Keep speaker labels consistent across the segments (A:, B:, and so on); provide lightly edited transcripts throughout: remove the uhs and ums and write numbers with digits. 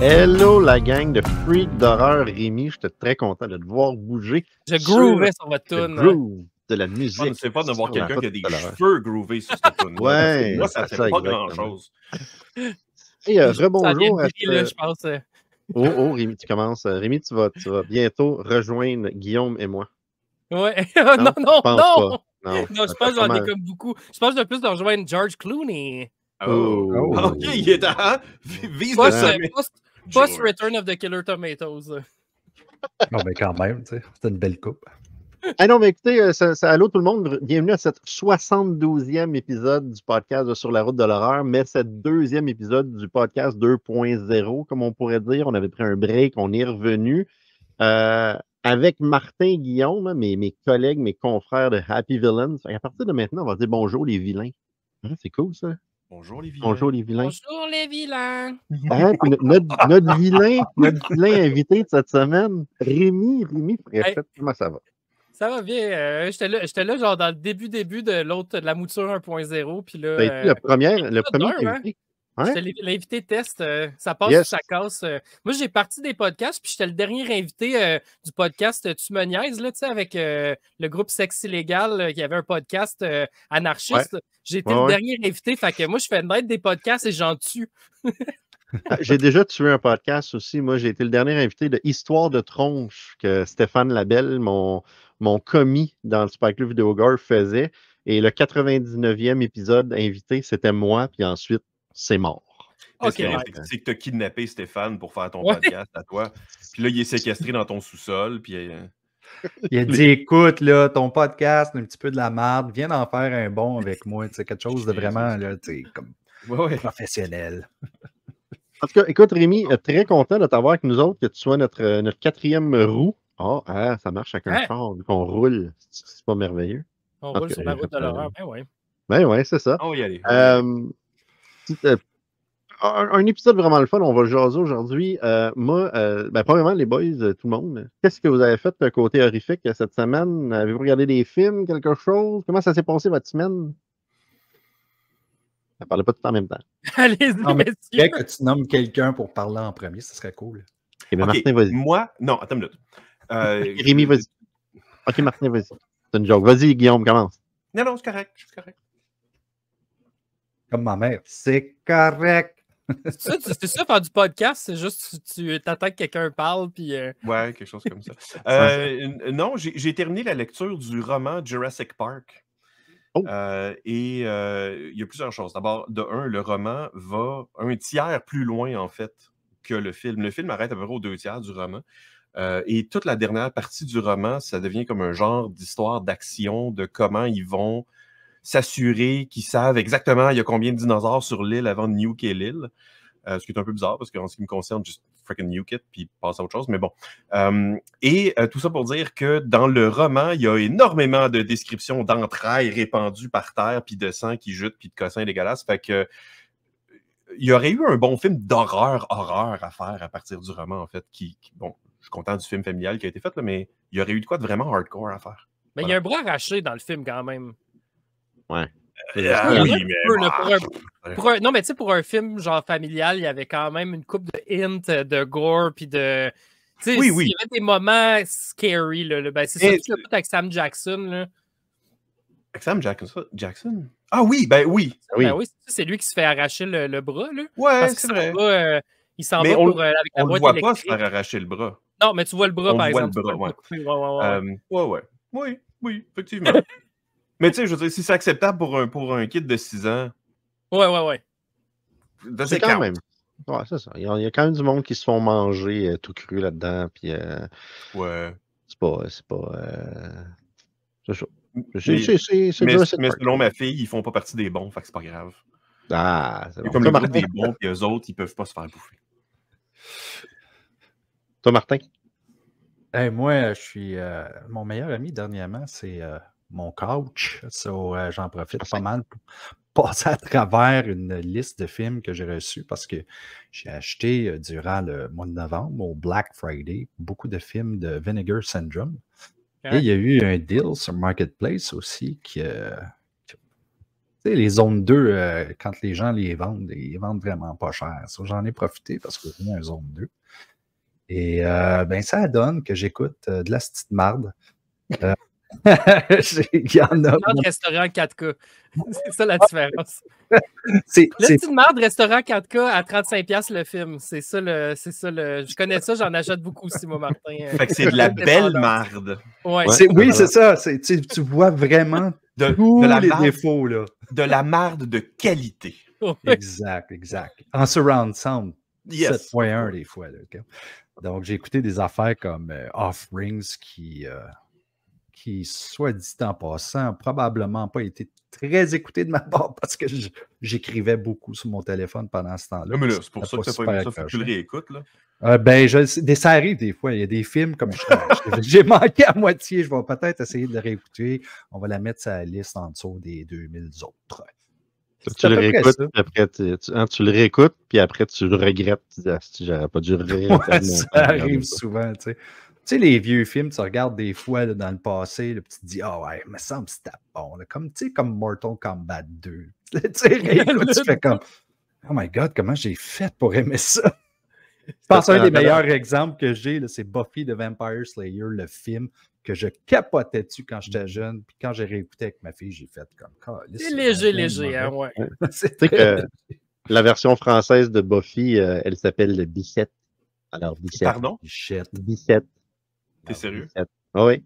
A: Hello la gang de freaks d'horreur, Rémi, j'étais très content de te voir bouger.
B: Je groovais sur votre
A: Le
B: tune.
A: groove de la musique.
C: C'est pas de voir
A: sur la
C: quelqu'un qui a
A: route
C: des
A: de l'horreur.
C: cheveux groovés sur cette tune.
A: Ouais,
C: moi, ça
A: c'est
C: fait
A: ça,
C: pas
A: exactement.
C: grand-chose.
A: Hey,
B: Ça vient
A: rebonjour
B: de
A: à
B: Billy, là, je pense.
A: Oh, Rémi, tu commences. Rémi, tu vas bientôt rejoindre Guillaume et moi.
B: Ouais.
A: Non,
B: non,
A: je
B: non,
A: pense
B: non!
A: pas. Non,
B: Non, je
A: ça
B: pense
A: fait
B: que j'en ai
A: mal.
B: comme beaucoup. Je pense de plus de rejoindre George Clooney.
C: Oh.
A: Oh.
C: OK, il est à... Vise le sommet.
B: Post Return of the Killer Tomatoes.
D: Non, mais quand même, tu sais, c'est une belle coupe.
A: Ah non, mais écoutez, allô tout le monde, bienvenue à cette 72e épisode du podcast de Sur la route de l'horreur, mais cette deuxième épisode du podcast 2.0, comme on pourrait dire. On avait pris un break, on est revenu avec Martin et Guillaume, mes collègues, mes confrères de Happy Villains. À partir de maintenant, on va dire bonjour les vilains. Hein, c'est cool ça.
C: Bonjour les vilains.
A: Bonjour les vilains.
B: Bonjour les vilains.
A: Hein, puis notre vilain invité de cette semaine, Rémi Fréchette, comment ça va?
B: Ça va bien. J'étais là genre dans le début de la mouture 1.0. Puis là.
A: Ça a été le premier invité.
B: Hein? J'étais l'invité test. Ça passe ou ça casse. Moi, j'ai parti des podcasts, puis j'étais le dernier invité du podcast Tu me niaises, là, tu sais, avec le groupe Sexe Illégal qui avait un podcast anarchiste. Ouais. J'ai été le dernier invité, fait que moi, je fais naître des podcasts et j'en tue.
A: J'ai déjà tué un podcast aussi. Moi, j'ai été le dernier invité de Histoire de tronche que Stéphane Labelle, mon commis dans le Spike Lee Video Gore, faisait. Et le 99e épisode invité, c'était moi. Puis ensuite, c'est mort.
C: Okay, c'est que tu as kidnappé Stéphane pour faire ton podcast à toi. Puis là, il est séquestré dans ton sous-sol. Puis
D: il a dit écoute, là, ton podcast, un petit peu de la merde, viens en faire un bon avec moi. C'est quelque chose de vraiment là, comme professionnel.
A: En tout cas, écoute, Rémi, très content de t'avoir avec nous autres, que tu sois notre quatrième roue. Ça marche avec un char, vu qu'on roule. C'est pas merveilleux.
B: On roule sur la route de l'horreur, ben ouais.
A: Ben ouais, c'est ça.
C: On va y aller.
A: Un épisode vraiment le fun, on va le jaser aujourd'hui. Moi, premièrement, les boys, tout le monde, qu'est-ce que vous avez fait côté horrifique cette semaine? Avez-vous regardé des films, quelque chose? Comment ça s'est passé votre semaine? Ne parlez pas tout en même temps.
B: Allez-y, messieurs.
D: Que tu nommes quelqu'un pour parler en premier, ce serait cool.
A: Okay, Martin, vas-y.
C: Moi, non, attends une minute.
A: Rémi, vas-y. OK, Martin, vas-y. C'est une joke. Vas-y, Guillaume, commence.
C: Non, c'est correct. C'est correct.
D: Comme ma mère. C'est correct.
B: C'est ça, faire du podcast, c'est juste tu t'attends que quelqu'un parle, puis...
C: Ouais, quelque chose comme ça. Non, j'ai terminé la lecture du roman Jurassic Park. Et il y a plusieurs choses. D'abord, de un, le roman va un tiers plus loin, en fait, que le film. Le film arrête à peu près aux 2/3 du roman. Et toute la dernière partie du roman, ça devient comme un genre d'histoire d'action, de comment ils vont s'assurer qu'ils savent exactement il y a combien de dinosaures sur l'île avant de nuker l'île. Ce qui est un peu bizarre, parce qu'en ce qui me concerne, juste freaking nuke it, puis passe à autre chose, mais bon. Tout ça pour dire que dans le roman, il y a énormément de descriptions d'entrailles répandues par terre, puis de sang qui jute, puis de cossins dégueulasses. Fait que il y aurait eu un bon film horreur à faire à partir du roman, en fait, bon, je suis content du film familial qui a été fait, là, mais il y aurait eu de quoi de vraiment hardcore à faire.
B: Mais il y a un bras arraché dans le film, quand même.
A: Ouais.
C: Oui, mais...
B: Non, mais tu sais, pour un film genre familial, il y avait quand même une couple de hints de gore, puis de... Tu sais, il y avait des moments scary, là. Ben, c'est ça, tu l'as fait avec Sam Jackson, là.
C: Avec Sam Jackson? Ah oui, ben oui.
B: Ben oui, c'est lui qui se fait arracher le bras, là.
C: Ouais, c'est vrai.
B: Il s'en va pour, avec la boîte électrique.
C: On ne voit pas se faire arracher le bras.
B: Non, mais tu vois le bras, par exemple.
C: On voit le bras, ouais. Oui, effectivement. Mais tu sais, je veux dire, si c'est acceptable pour un kid de 6 ans...
B: Ouais.
A: C'est quand même... Ouais, c'est ça. Il y a quand même du monde qui se font manger tout cru là-dedans, puis...
C: Ouais.
A: C'est pas... C'est ça.
C: Mais selon ma fille, ils font pas partie des bons, fait que c'est pas grave.
A: Ah, c'est bon.
C: Comme le groupe des bons, puis eux autres, ils peuvent pas se faire bouffer.
A: Toi, Martin?
D: Moi, je suis... mon meilleur ami dernièrement, c'est mon coach. J'en profite pas mal pour passer à travers une liste de films que j'ai reçus parce que j'ai acheté durant le mois de novembre, au Black Friday, beaucoup de films de Vinegar Syndrome. Et il y a eu un deal sur Marketplace aussi qui sais, les zones 2, quand les gens les vendent, ils vendent vraiment pas cher. Ça, j'en ai profité parce que j'ai mis un zone 2. Et ben, ça donne que j'écoute de la petite marde. Il y en a.
B: Restaurant 4K. C'est ça la différence.
D: Le
B: petite marde, restaurant 4K à 35$ le film. C'est ça le. Je connais ça, j'en achète beaucoup aussi, moi, Martin.
C: Fait que c'est de la belle marde.
B: Ouais.
D: Oui, c'est ça. Tu vois vraiment tous les défauts. Là.
C: De la marde de qualité.
D: Exact. En surround sound.
C: Yes.
D: 7.1 des fois. Là, okay? Donc, j'ai écouté des affaires comme Off Rings qui, soit dit en passant, probablement pas été très écouté de ma part parce que j'écrivais beaucoup sur mon téléphone pendant ce temps-là.
C: Non, mais là, c'est pour ça que tu n'as pas aimé ça, faut que tu le réécoutes. Là.
D: Ça arrive des fois. Il y a des films comme j'ai manqué à moitié. Je vais peut-être essayer de le réécouter. On va la mettre sur la liste en dessous des 2000 autres.
A: Tu le réécoutes, puis après, tu le réécoutes, puis après, tu le regrettes. Tu dis, si j'aurais pas dû le
D: réécouter. Ça arrive souvent, tu sais. Tu sais, les vieux films, tu regardes des fois là, dans le passé, là, puis tu te dis, ah ouais, il me semble que c'était bon. Là. Comme Mortal Kombat 2. Tu sais, réécoute, tu fais comme, oh my God, comment j'ai fait pour aimer ça? Je pense un des meilleurs exemples que j'ai, c'est Buffy the Vampire Slayer, le film que je capotais dessus quand j'étais jeune. Puis quand j'ai réécouté avec ma fille, j'ai fait comme...
B: C'est léger, hein, ouais.
A: Tu sais que la version française de Buffy, elle s'appelle Bichette. Alors, Bichette.
C: Pardon?
A: Bichette.
C: T'es sérieux?
A: Ah oui.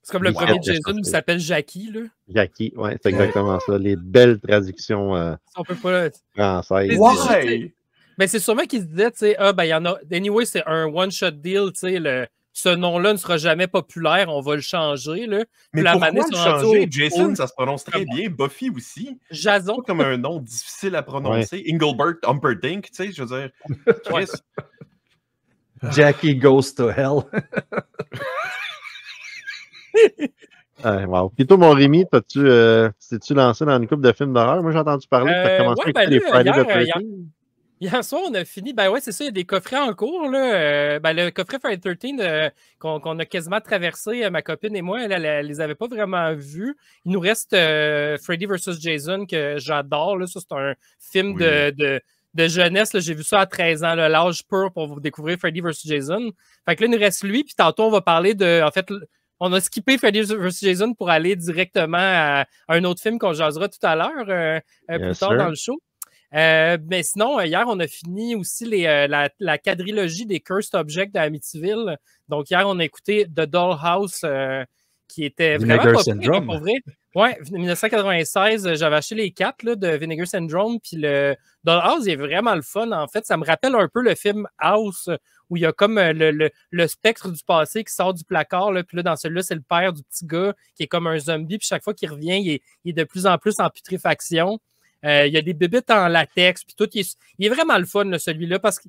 B: C'est comme le premier Jason qui s'appelle Jackie, là.
A: Jackie, oui, c'est exactement ça. Les belles traductions
B: on peut pas...
A: françaises.
C: Ouais!
B: Mais c'est sûrement qu'ils se disaient, tu sais, il y en a... Anyway, c'est un one-shot deal, tu sais, ce nom-là ne sera jamais populaire, on va le changer, là.
C: Mais pourquoi le changer? Jason, ça se prononce très bien. Buffy aussi.
B: Jason.
C: C'est pas comme un nom difficile à prononcer. Ouais. Engelbert Humperdinck, tu sais, je veux dire. Chris.
D: Jackie Goes to Hell.
A: Wow. Puis toi, mon Rémi, t'es-tu lancé dans une couple de films d'horreur? Moi, j'ai entendu parler que t'as commencé à écouter les Friday the 13th.
B: Hier soir, on a fini. Ben ouais, c'est ça, il y a des coffrets en cours. Là. Le coffret Friday the 13th qu'on a quasiment traversé, ma copine et moi, elle les avait pas vraiment vus. Il nous reste Freddy vs. Jason, que j'adore. Là. Ça, c'est un film de jeunesse. Là. J'ai vu ça à 13 ans, l'âge pur pour vous découvrir Freddy vs. Jason. Fait que là, il nous reste lui, puis tantôt, on va parler de... En fait, on a skippé Freddy vs. Jason pour aller directement à un autre film qu'on jasera tout à l'heure, plus tard dans le show. Mais sinon, hier, on a fini aussi la quadrilogie des Cursed Objects d'Amityville. Donc, hier, on a écouté The Dollhouse, qui était vraiment pas pire, pour vrai. Ouais, 1996, j'avais acheté les 4 là, de Vinegar Syndrome, puis le Dollhouse, il est vraiment le fun, en fait. Ça me rappelle un peu le film House, où il y a comme le spectre du passé qui sort du placard, là, puis là, dans celui-là, c'est le père du petit gars, qui est comme un zombie, puis chaque fois qu'il revient, il est de plus en plus en putréfaction. Il y a des bébites en latex, puis tout. Il est vraiment le fun, là, celui-là, parce que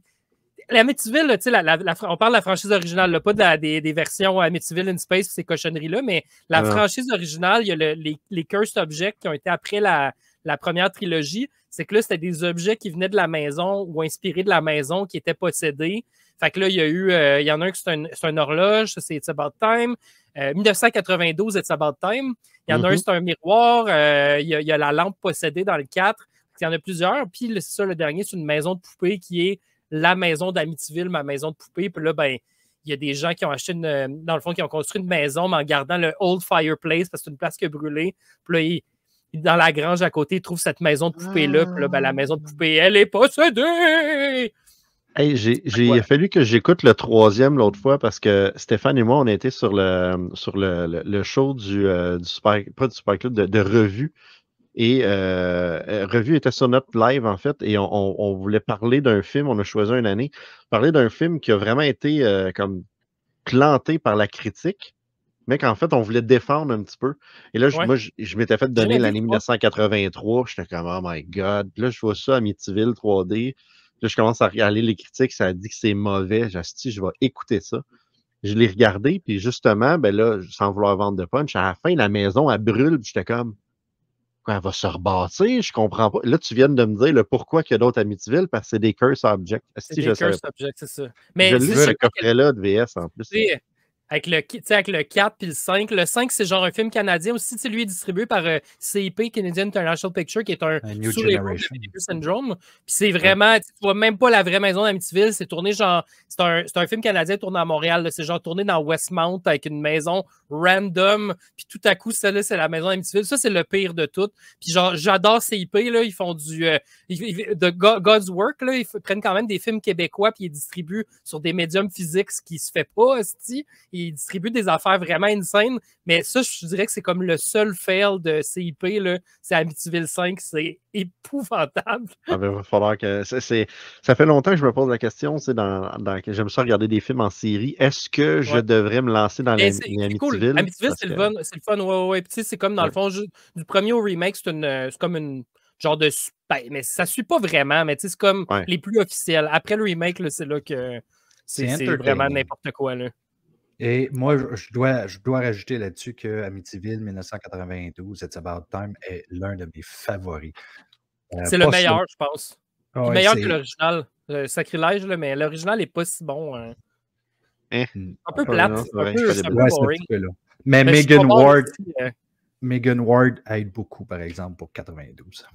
B: l'Amityville, tu sais, on parle de la franchise originale, là, pas des versions Amityville in Space, ces cochonneries-là, mais la franchise originale, il y a les Cursed Objects qui ont été après la première trilogie. C'est que là, c'était des objets qui venaient de la maison ou inspirés de la maison qui étaient possédés. Fait que là, il y en a un qui c'est un horloge, c'est It's About Time. 1992, It's About Time. Il y en a un, c'est un miroir. Il y a la lampe possédée dans le 4. Il y en a plusieurs. Puis c'est ça, le dernier, c'est une maison de poupée qui est la maison d'Amityville, ma maison de poupée. Puis là, ben, il y a des gens qui ont acheté dans le fond, qui ont construit une maison, mais en gardant le old fireplace, parce que c'est une place qui a brûlé. Puis là, dans la grange à côté, ils trouvent cette maison de poupée-là. Puis là, ben, la maison de poupée, elle est possédée!
A: Hey, j'ai fallu que j'écoute le 3e l'autre fois parce que Stéphane et moi, on a été sur le show du Super, pas du Super Club, de Revue. Et Revue était sur notre live, en fait, et on voulait parler d'un film, on a choisi une année, parler d'un film qui a vraiment été comme planté par la critique, mais qu'en fait, on voulait défendre un petit peu. Et là, moi, je m'étais fait donner l'année 1983, j'étais comme, oh my God. Puis là, je vois ça à Amityville 3D. Là, je commence à regarder les critiques, ça dit que c'est mauvais. J'ai dit, je vais écouter ça. Je l'ai regardé, puis justement, ben là, sans vouloir vendre de punch, à la fin, la maison, elle brûle, puis j'étais comme, quoi, elle va se rebâtir? Je comprends pas. Là, tu viens de me dire le pourquoi qu'il y a d'autres Amityville, parce que c'est des Cursed Objects.
B: C'est des Cursed Objects, c'est ça.
A: Mais je lis ce coffret-là de VS en plus.
B: avec le 4 puis le 5. Le 5, c'est genre un film canadien aussi. Lui est distribué par CIP, Canadian International Pictures, qui est un
D: New
B: Generation Syndrome. Puis c'est vraiment, tu vois même pas la vraie maison d'Amityville. C'est tourné genre, c'est un film canadien tourné à Montréal. Là. C'est genre tourné dans Westmount avec une maison random. Puis tout à coup, celle-là, c'est la maison d'Amityville. Ça, c'est le pire de tout. Puis genre, j'adore CIP. Là, ils font de God's Work. Là, ils prennent quand même des films québécois puis ils distribuent sur des médiums physiques, ce qui se fait pas, hostie. Ils distribuent des affaires vraiment insane, mais ça, je dirais que c'est comme le seul fail de CIP, là, c'est Amityville 5, c'est épouvantable.
A: Il va falloir que... Ça fait longtemps que je me pose la question, j'aime ça regarder des films en série. Est-ce que je devrais me lancer dans l'Amityville?
B: Cool. Amityville, c'est le fun, ouais. Puis, c'est comme dans le fond, du premier au remake, c'est comme une genre de... mais ça suit pas vraiment, mais c'est comme les plus officiels. Après le remake, là, c'est là que c'est vraiment n'importe quoi, là.
D: Et moi, je dois rajouter là-dessus que Amityville 1992, It's About Time est l'un de mes favoris.
B: C'est le meilleur, je pense. Meilleur que l'original. Sacrilège, là, mais l'original n'est pas si bon. Un peu plate, un peu boring.
D: Mais Megan Ward aide beaucoup, par exemple, pour 92.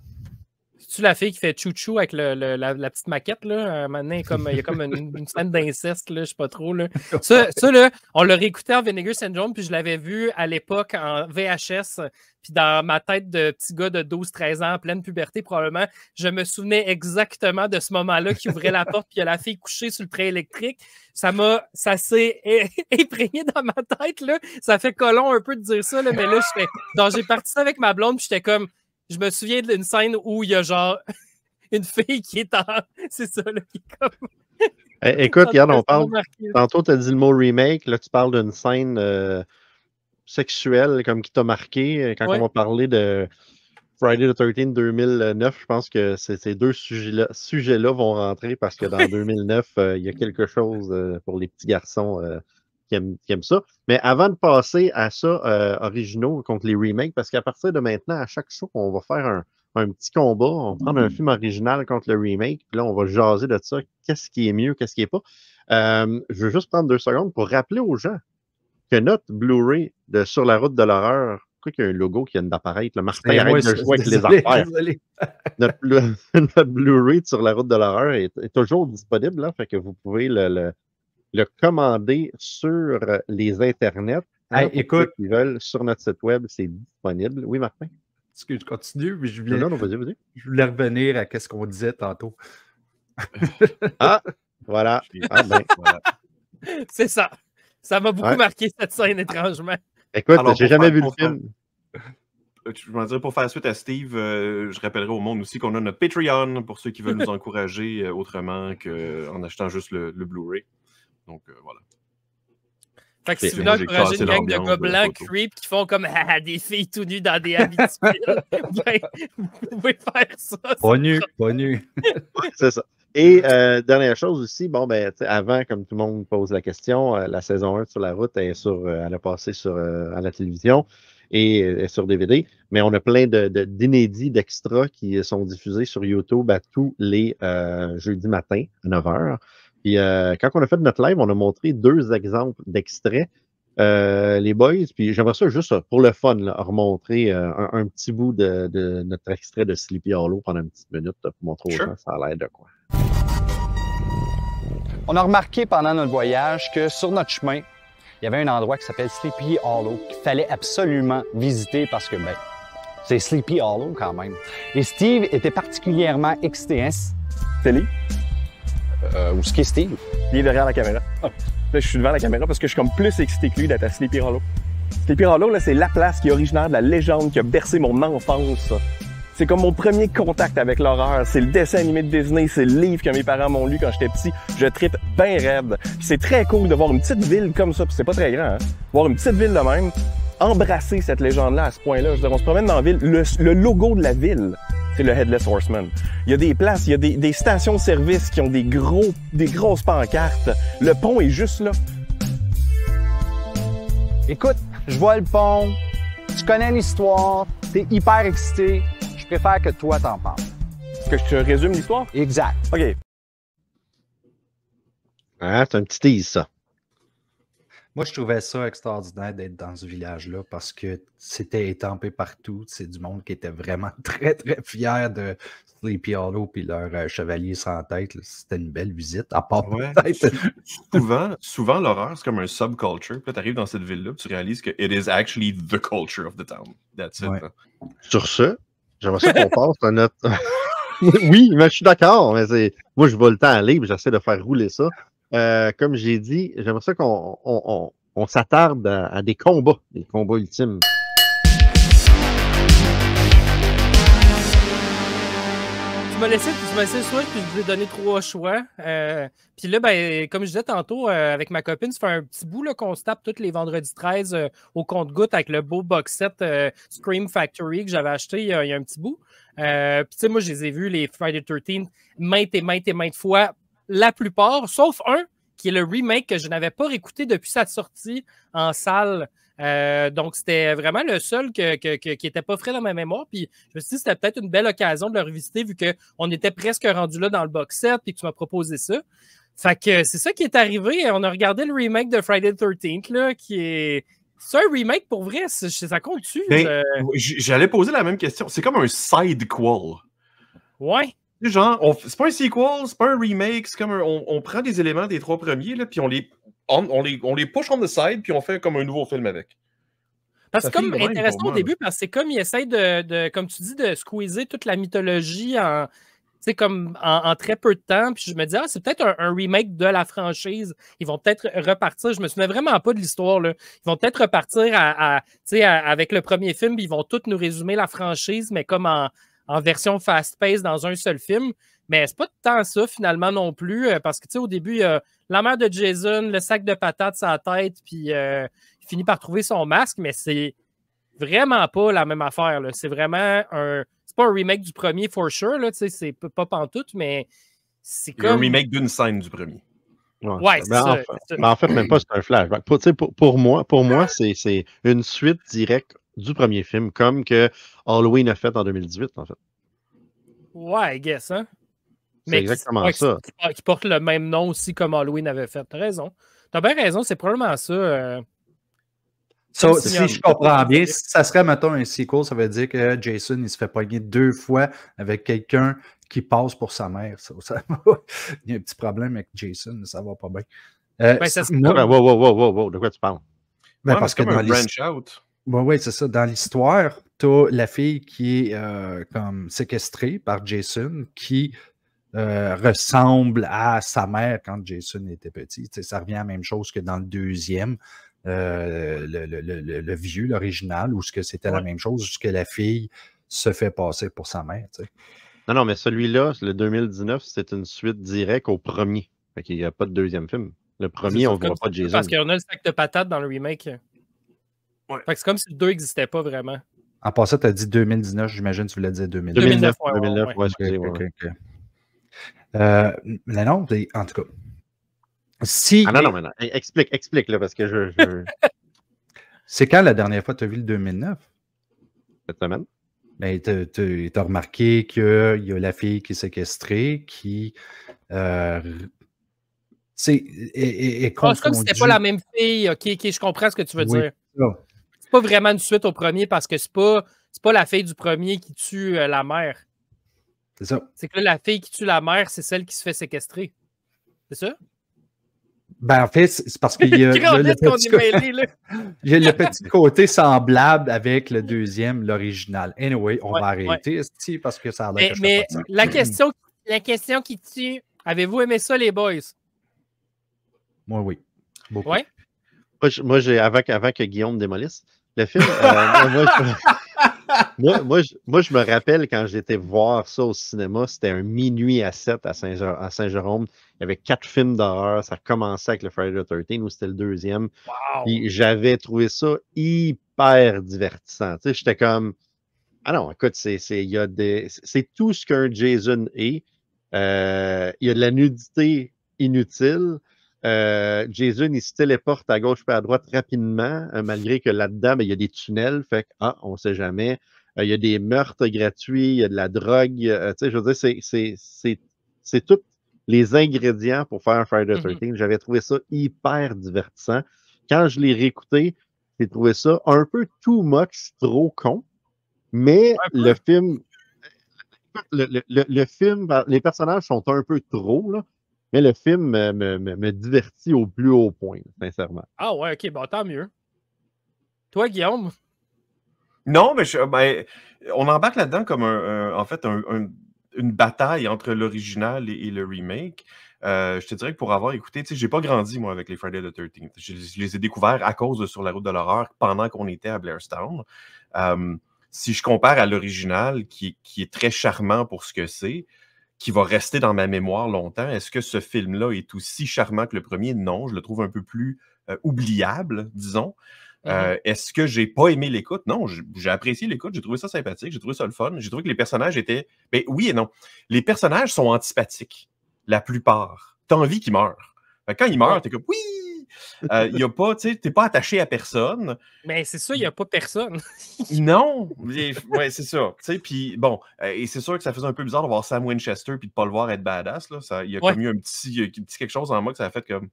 B: C'est-tu la fille qui fait chouchou avec la petite maquette, là? Maintenant, il y a comme une scène d'inceste, là, je sais pas trop, là. Ça, là, on l'a réécouté en Vinegar Syndrome, puis je l'avais vu à l'époque en VHS, puis dans ma tête de petit gars de 12-13 ans, en pleine puberté, probablement, je me souvenais exactement de ce moment-là qui ouvrait la porte, puis il y a la fille couchée sur le trait électrique. Ça s'est imprégné dans ma tête, là. Ça fait colon un peu de dire ça, là, mais là, j'ai parti ça avec ma blonde, puis j'étais comme... Je me souviens d'une scène où il y a genre une fille qui est en... C'est ça, là, qui est comme...
A: Écoute, regarde, on parle... Tantôt, tu as dit le mot remake. Là, tu parles d'une scène sexuelle comme qui t'a marqué. Quand on va parler de Friday the 13th 2009, je pense que ces deux sujets-là vont rentrer parce que dans 2009, il y a quelque chose pour les petits garçons... qui aiment ça. Mais avant de passer à ça, originaux contre les remakes, parce qu'à partir de maintenant, à chaque show, on va faire un petit combat. On va prendre un film original contre le remake. Puis là, on va jaser de ça. Qu'est-ce qui est mieux, qu'est-ce qui n'est pas. Je veux juste prendre 2 secondes pour rappeler aux gens que notre Blu-ray de Sur la route de l'horreur, pourquoi qu'il y a un logo qui vient d'apparaître? Le Martin arrête de jouer avec les affaires. Notre Blu-ray de Sur la route de l'horreur est toujours disponible. Là, fait que vous pouvez le commander sur les internets.
D: Écoute,
A: ceux qui veulent, sur notre site web, c'est disponible. Oui, Martin?
D: Est-ce que je continue? Mais je voulais revenir à ce qu'on disait tantôt.
A: Voilà.
C: Voilà.
B: C'est ça. Ça m'a beaucoup marqué, cette scène, étrangement.
A: Écoute, j'ai jamais vu le film.
C: Je veux dire, pour faire suite à Steve, je rappellerai au monde aussi qu'on a notre Patreon pour ceux qui veulent nous encourager autrement qu'en achetant juste le Blu-ray. Donc, voilà.
B: Fait que si vous voulez encourager une gang de gars blancs creep qui font comme des filles tout nues dans des Amityville, vous pouvez faire ça.
D: Pas nu.
A: C'est ça. Et dernière chose aussi, avant, comme tout le monde pose la question, la saison 1 de Sur la route elle a passé à la télévision et est sur DVD, mais on a plein d'inédits, d'extras qui sont diffusés sur YouTube à tous les jeudis matins à 9h. Puis quand on a fait notre live, on a montré 2 exemples d'extraits. Les boys, puis j'aimerais ça juste pour le fun, là, remontrer un petit bout de notre extrait de Sleepy Hollow pendant une petite minute pour montrer aux gens ça a l'air de quoi.
E: On a remarqué pendant notre voyage que sur notre chemin, il y avait un endroit qui s'appelle Sleepy Hollow qu'il fallait absolument visiter parce que, c'est Sleepy Hollow quand même. Et Steve était particulièrement excité. Hein?
F: Télé?
E: Où est-ce qu'est Steve?
F: Il est derrière la caméra. Là, je suis devant la caméra parce que je suis comme plus excité que lui d'être à Sleepy Hollow. Sleepy Hollow, là, c'est la place qui est originaire de la légende qui a bercé mon enfance. C'est comme mon premier contact avec l'horreur. C'est le dessin animé de Disney, c'est le livre que mes parents m'ont lu quand j'étais petit. Je trippe bien raide. Puis c'est très cool de voir une petite ville comme ça, puis c'est pas très grand, hein? Voir une petite ville de même, embrasser cette légende-là à ce point-là. Je veux dire, on se promène dans la ville, le logo de la ville, c'est le Headless Horseman. Il y a des places, il y a des stations-service qui ont des grosses pancartes. Le pont est juste là.
E: Écoute, je vois le pont, tu connais l'histoire, t'es hyper excité. Je préfère que toi t'en parles.
F: Est-ce que je te résume l'histoire?
E: Exact.
F: OK.
A: Ah, c'est un petit tease, ça.
D: Moi, je trouvais ça extraordinaire d'être dans ce village-là parce que c'était étampé partout. C'est du monde qui était vraiment très, très fier de Sleepy Hollow puis leur chevalier sans tête. C'était une belle visite, à part peut-être.
C: Souvent l'horreur, c'est comme un subculture. Puis là, tu arrives dans cette ville-là, tu réalises que it is actually the culture of the town. That's it.
D: Ouais.
A: Sur ce, j'aimerais ça qu'on passe à notre... Oui, mais je suis d'accord. Mais moi, je vois le temps aller, puis j'essaie de faire rouler ça. Comme j'ai dit, j'aimerais ça qu'on s'attarde à des combats ultimes.
B: Tu m'as laissé le choix, puis je vous ai donné 3 choix. Puis là, ben, comme je disais tantôt, avec ma copine, ça fait un petit bout qu'on se tape tous les vendredis 13 au compte-gouttes avec le beau box set Scream Factory que j'avais acheté il y a un petit bout. Puis tu sais, moi, je les ai vus, les Friday 13, maintes fois, la plupart, sauf un, qui est le remake que je n'avais pas réécouté depuis sa sortie en salle. Donc, c'était vraiment le seul qui n'était pas frais dans ma mémoire. Puis, je me suis dit que c'était peut-être une belle occasion de le revisiter vu qu'on était presque rendu là dans le box set et que tu m'as proposé ça. Fait que c'est ça qui est arrivé. On a regardé le remake de Friday the 13th, là, qui est... C'est un remake pour vrai? Ça compte-tu?
C: J'allais poser la même question. C'est comme un side-quel.
B: Ouais.
C: Genre, c'est pas un sequel, c'est pas un remake, c'est comme on prend des éléments des 3 premiers, là, puis on les push on the side, puis on fait comme un nouveau film avec.
B: C'est comme intéressant au début, parce que c'est comme il essaie de, comme tu dis, de squeezer toute la mythologie en très peu de temps. Puis je me dis, c'est peut-être un remake de la franchise. Ils vont peut-être repartir. Je me souviens vraiment pas de l'histoire, là. Ils vont peut-être repartir avec le premier film, puis ils vont tous nous résumer la franchise, mais comme en version fast-paced dans un seul film. Mais c'est pas tant ça, finalement, non plus, parce que, tu sais, au début, il y a la mère de Jason, le sac de patates sur la tête, puis il finit par trouver son masque, mais c'est vraiment pas la même affaire, là. C'est vraiment c'est pas un remake du premier, for sure, là, tu sais, c'est pas pantoute, mais c'est comme...
C: un remake d'une scène du premier.
B: Ouais, c'est ça.
A: En fait, même pas, c'est un flashback. Pour moi, c'est une suite directe du premier film, comme que Halloween a fait en 2018, en fait.
B: Ouais, I guess, hein?
A: C'est exactement ça.
B: Qui porte le même nom aussi comme Halloween avait fait. T'as raison. T'as bien raison, c'est probablement ça.
D: Si je comprends bien, si ça serait, mettons, un sequel, ça veut dire que Jason, il se fait pogner 2 fois avec quelqu'un qui passe pour sa mère. Il y a un petit problème avec Jason, ça va pas bien.
A: Wow, de quoi tu parles?
C: Parce que dans branch-out.
D: Oui, c'est ça. Dans l'histoire, tu as la fille qui est comme séquestrée par Jason, qui ressemble à sa mère quand Jason était petit. T'sais, ça revient à la même chose que dans le deuxième, le vieux, l'original, où c'était la même chose, juste que la fille se fait passer pour sa mère. T'sais.
A: Non, mais celui-là, le 2019, c'est une suite directe au premier. Fait qu'il n'y a pas de deuxième film. Le premier, on ne voit pas Jason.
B: Parce qu'on a le sac de patates dans le remake. Ouais. Fait que c'est comme si le 2 n'existait pas vraiment.
D: En passant, tu as dit 2019, j'imagine que tu voulais dire 2009.
A: 2009, excusez.
D: Mais non, en tout cas. Si...
A: non. Explique, là, parce que je...
D: C'est quand la dernière fois que tu as vu le 2009?
A: Cette semaine.
D: Ben, tu as remarqué qu'il y a la fille qui est séquestrée, qui... est confondue.
B: C'est comme si c'était pas la même fille. OK, je comprends ce que tu veux dire. C'est pas vraiment une suite au premier parce que c'est pas la fille du premier qui tue la mère.
D: C'est ça.
B: C'est que là, la fille qui tue la mère, c'est celle qui se fait séquestrer. C'est ça?
D: Ben, en fait, c'est parce qu'il y a, il y a le petit côté semblable avec le deuxième, l'original. Anyway, on va arrêter parce que ça a l'air que je
B: mais la question qui tue, avez-vous aimé ça, les boys?
D: Moi, oui.
B: Beaucoup. Ouais?
A: Moi, avant que Guillaume démolisse le film, moi, je me rappelle quand j'étais voir ça au cinéma, c'était un minuit à 7 à Saint-Jérôme. Il y avait 4 films d'horreur. Ça commençait avec le Friday the 13th, où c'était le deuxième.
B: Wow.
A: Puis j'avais trouvé ça hyper divertissant. Tu sais, j'étais comme, ah non, écoute, c'est tout ce qu'un Jason est. Il y a de la nudité inutile. Jason, il se téléporte à gauche et à droite rapidement, malgré que là-dedans, il y a des tunnels, fait que, on ne sait jamais. Il y a des meurtres gratuits, il y a de la drogue. Je veux dire, c'est tous les ingrédients pour faire un Friday the 13th. J'avais trouvé ça hyper divertissant. quand je l'ai réécouté, j'ai trouvé ça un peu too much, trop con. Mais le film, le film, les personnages sont un peu trop, là, mais le film me divertit au plus haut point, sincèrement.
B: Ah ouais, ok, bon, tant mieux. Toi, Guillaume?
C: Non, mais on embarque là-dedans comme en fait une bataille entre l'original et le remake. Je te dirais que pour avoir écouté, tu sais, j'ai pas grandi, moi, avec les Friday the 13th. Je les ai découverts à cause de Sur la route de l'horreur pendant qu'on était à Blairstown. Si je compare à l'original, qui est très charmant pour ce que c'est, qui va rester dans ma mémoire longtemps, est-ce que ce film-là est aussi charmant que le premier? Non, je le trouve un peu plus oubliable, disons. Est-ce que j'ai pas aimé l'écoute? Non, j'ai apprécié l'écoute, j'ai trouvé ça sympathique, j'ai trouvé ça le fun, j'ai trouvé que les personnages étaient... Ben oui et non. Les personnages sont antipathiques, la plupart. T'as envie qu'ils meurent. Quand ils meurent, t'es comme « oui! » Y a pas, tu sais, t'es pas attaché à personne.
B: Mais c'est ça, il n'y a pas personne.
C: Non! Ouais, c'est ça. Tu sais, puis bon, et c'est sûr que ça faisait un peu bizarre de voir Sam Winchester puis de pas le voir être badass, là. Il y a comme eu un petit quelque chose en moi que ça a fait comme...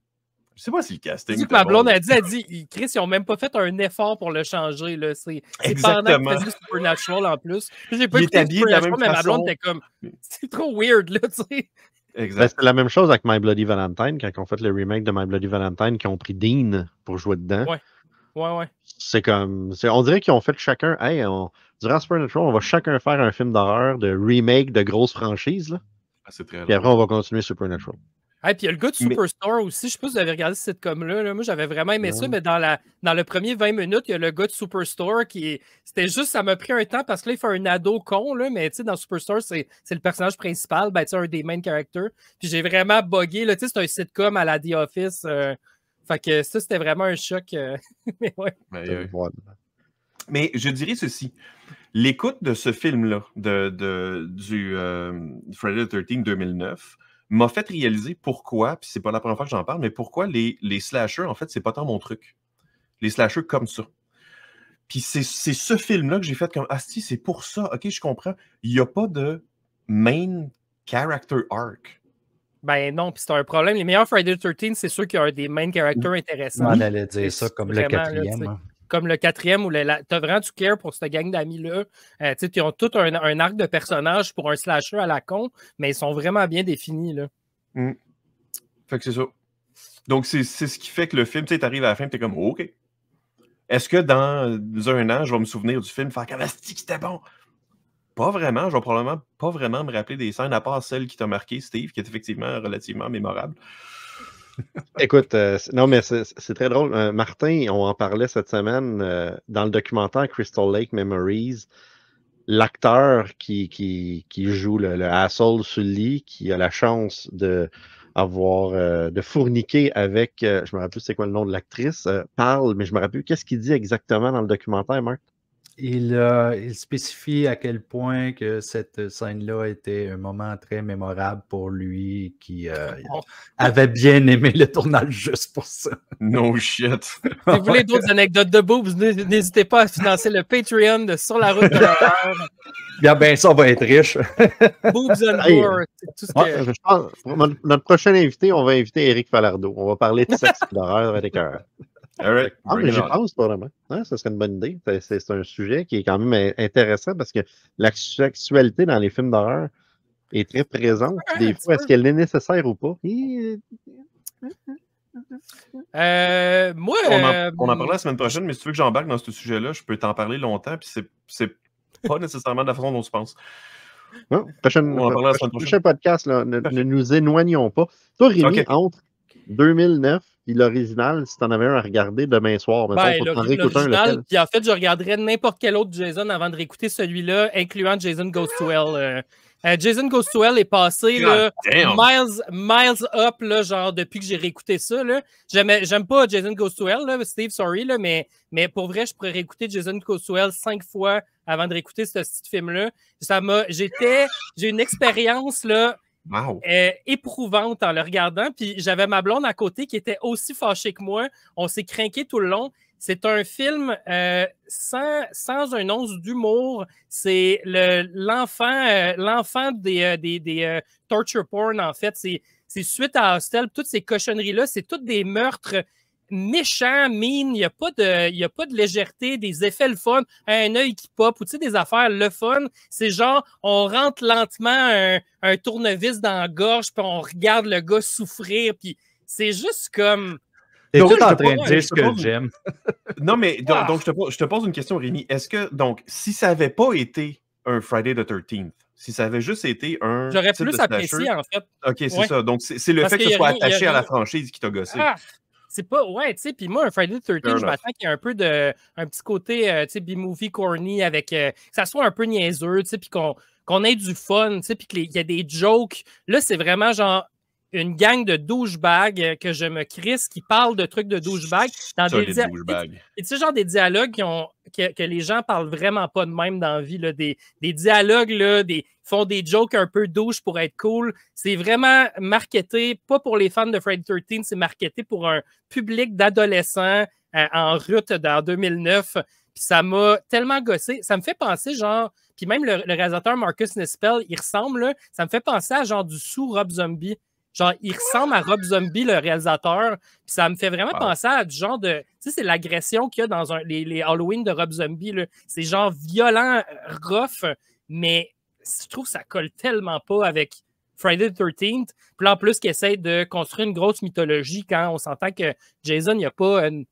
C: Je sais pas si le casting...
B: C'est ce que ma blonde a dit, Chris, ils n'ont même pas fait un effort pour le changer. Là. C'est pendant qu'il faisait Supernatural en plus. J'ai pas écouté Supernatural, mais ma blonde était comme, c'est trop weird, là, tu sais.
A: Ben, c'est la même chose avec My Bloody Valentine, quand ils ont fait le remake de My Bloody Valentine, qui ont pris Dean pour jouer dedans.
B: Ouais.
A: C'est comme... On dirait qu'ils ont fait chacun... Hey, durant Supernatural, on va chacun faire un film d'horreur de remake de grosses franchises. Là.
C: C'est très
A: puis après, on va continuer Supernatural.
B: Puis il y a le gars de Superstore aussi. Je sais pas si vous avez regardé ce sitcom-là. Là. Moi, j'avais vraiment aimé ça, mais dans le premier 20 minutes, il y a le gars de Superstore qui... C'était juste, ça m'a pris un temps parce que là, il fait un ado con, là, mais tu sais, dans Superstore, c'est le personnage principal, ben, un des main characters. Puis j'ai vraiment buggé. Tu sais, c'est un sitcom à la The Office. Fait que ça, c'était vraiment un choc. Mais ouais.
C: Mais je dirais ceci. L'écoute de ce film-là, du Friday the 13th 2009, m'a fait réaliser pourquoi, puis c'est pas la première fois que j'en parle, mais pourquoi les slashers, en fait, c'est pas tant mon truc. Les slashers comme ça. Puis c'est ce film-là que j'ai fait comme, ah si, c'est pour ça, ok, je comprends. Il n'y a pas de main character arc.
B: Ben non, puis c'est un problème. Les meilleurs Friday the 13th, c'est sûr qu'il y a des main characters intéressants.
D: On allait dire ça comme le quatrième.
B: Là, comme le quatrième, où t'as vraiment du care pour cette gang d'amis-là. Ils ont tout un arc de personnages pour un slasher à la con, mais ils sont vraiment bien définis. Là.
C: Fait que c'est ça. Donc, c'est ce qui fait que le film, tu sais, t'arrives à la fin et t'es comme, oh, OK. Est-ce que dans un an, je vais me souvenir du film, faire comme, c'était bon? Pas vraiment. Je vais probablement pas vraiment me rappeler des scènes, à part celle qui t'a marqué, Steve, qui est effectivement relativement mémorable.
A: Écoute, non, mais c'est très drôle. Martin, on en parlait cette semaine dans le documentaire Crystal Lake Memories. L'acteur qui joue le asshole sur le lit, qui a la chance de fourniquer avec, je me rappelle plus c'est quoi le nom de l'actrice, parle, mais je me rappelle plus qu'est-ce qu'il dit exactement dans le documentaire, Marc?
D: Il spécifie à quel point que cette scène-là était un moment très mémorable pour lui, qui avait bien aimé le tournage juste pour ça.
C: No shit.
B: Si vous voulez d'autres anecdotes de boobs, n'hésitez pas à financer le Patreon de Sur la route de l'horreur.
D: Bien, ben, ça, on va être riche.
B: Boobs and gore. Tout ce que...
A: je pense, notre prochain invité, on va inviter Éric Falardeau. On va parler de sexe et d'horreur avec un...
C: Right.
A: Mais j'y pense pas vraiment. Hein, ça serait une bonne idée. C'est un sujet qui est quand même intéressant parce que la sexualité dans les films d'horreur est très présente. Des fois, est-ce qu'elle est nécessaire ou pas?
B: Moi,
C: on en parlera la semaine prochaine, mais si tu veux que j'embarque dans ce sujet-là, je peux t'en parler longtemps, puis c'est pas nécessairement de la façon dont tu penses.
A: Non, prochain podcast, là, ne nous éloignons pas. Toi, Rémi, entre 2009 et l'original, si tu en avais un à regarder demain soir,
B: l'original, puis en fait, je regarderais n'importe quel autre Jason avant de réécouter celui-là, incluant Jason Goes to Hell. Jason Goes to Hell est passé là, miles up, là, genre depuis que j'ai réécouté ça. J'aime pas Jason Goes to Hell, là, Steve, sorry, là, mais pour vrai, je pourrais réécouter Jason Goes to Hell 5 fois avant de réécouter ce petit film-là. J'ai une expérience là.
C: Wow.
B: Éprouvante en le regardant. Puis j'avais ma blonde à côté qui était aussi fâchée que moi. On s'est crinqué tout le long. C'est un film sans un once d'humour. C'est l'enfant des torture porn, en fait. C'est suite à Hostel, toutes ces cochonneries-là. C'est toutes des meurtres méchant, mean, il n'y a pas de légèreté, des effets le fun, un œil qui pop, ou tu sais, des affaires le fun. C'est genre, on rentre lentement un tournevis dans la gorge, puis on regarde le gars souffrir, puis c'est juste comme...
D: T'es tout en train de dire ce que j'aime.
C: Non, mais donc je te pose une question, Rémi. Est-ce que, donc, si ça n'avait pas été un Friday the 13th, si ça avait juste été un...
B: J'aurais plus apprécié, en fait.
C: OK, c'est ça. Donc, c'est le fait que tu sois attaché à la franchise qui t'a gossé.
B: C'est pas, ouais, tu sais, puis moi, un Friday the 13th, je m'attends qu'il y ait un peu un petit côté, tu sais, B-movie corny avec, que ça soit un peu niaiseux, tu sais, puis qu'on ait du fun, tu sais, puis qu'il y a des jokes. Là, c'est vraiment genre une gang de douchebags que je me crisse qui parlent de trucs de douchebags dans des douchebags. Et tu sais, genre des dialogues que les gens parlent vraiment pas de même dans la vie, là, des dialogues, là, font des jokes un peu douches pour être cool. C'est vraiment marketé, pas pour les fans de Friday the 13th, c'est marketé pour un public d'adolescents en route dans 2009. Puis ça m'a tellement gossé. Ça me fait penser, genre, puis même le réalisateur Marcus Nispel, il ressemble, là, ça me fait penser à genre du sous-Rob Zombie. Genre, il ressemble à Rob Zombie, le réalisateur. Puis ça me fait vraiment penser à du genre de... Tu sais, c'est l'agression qu'il y a dans les Halloween de Rob Zombie, là. C'est genre violent, rough, mais je trouve que ça colle tellement pas avec Friday the 13th. Puis là, en plus, qu'il essaie de construire une grosse mythologie quand on s'entend que Jason, il n'y a pas une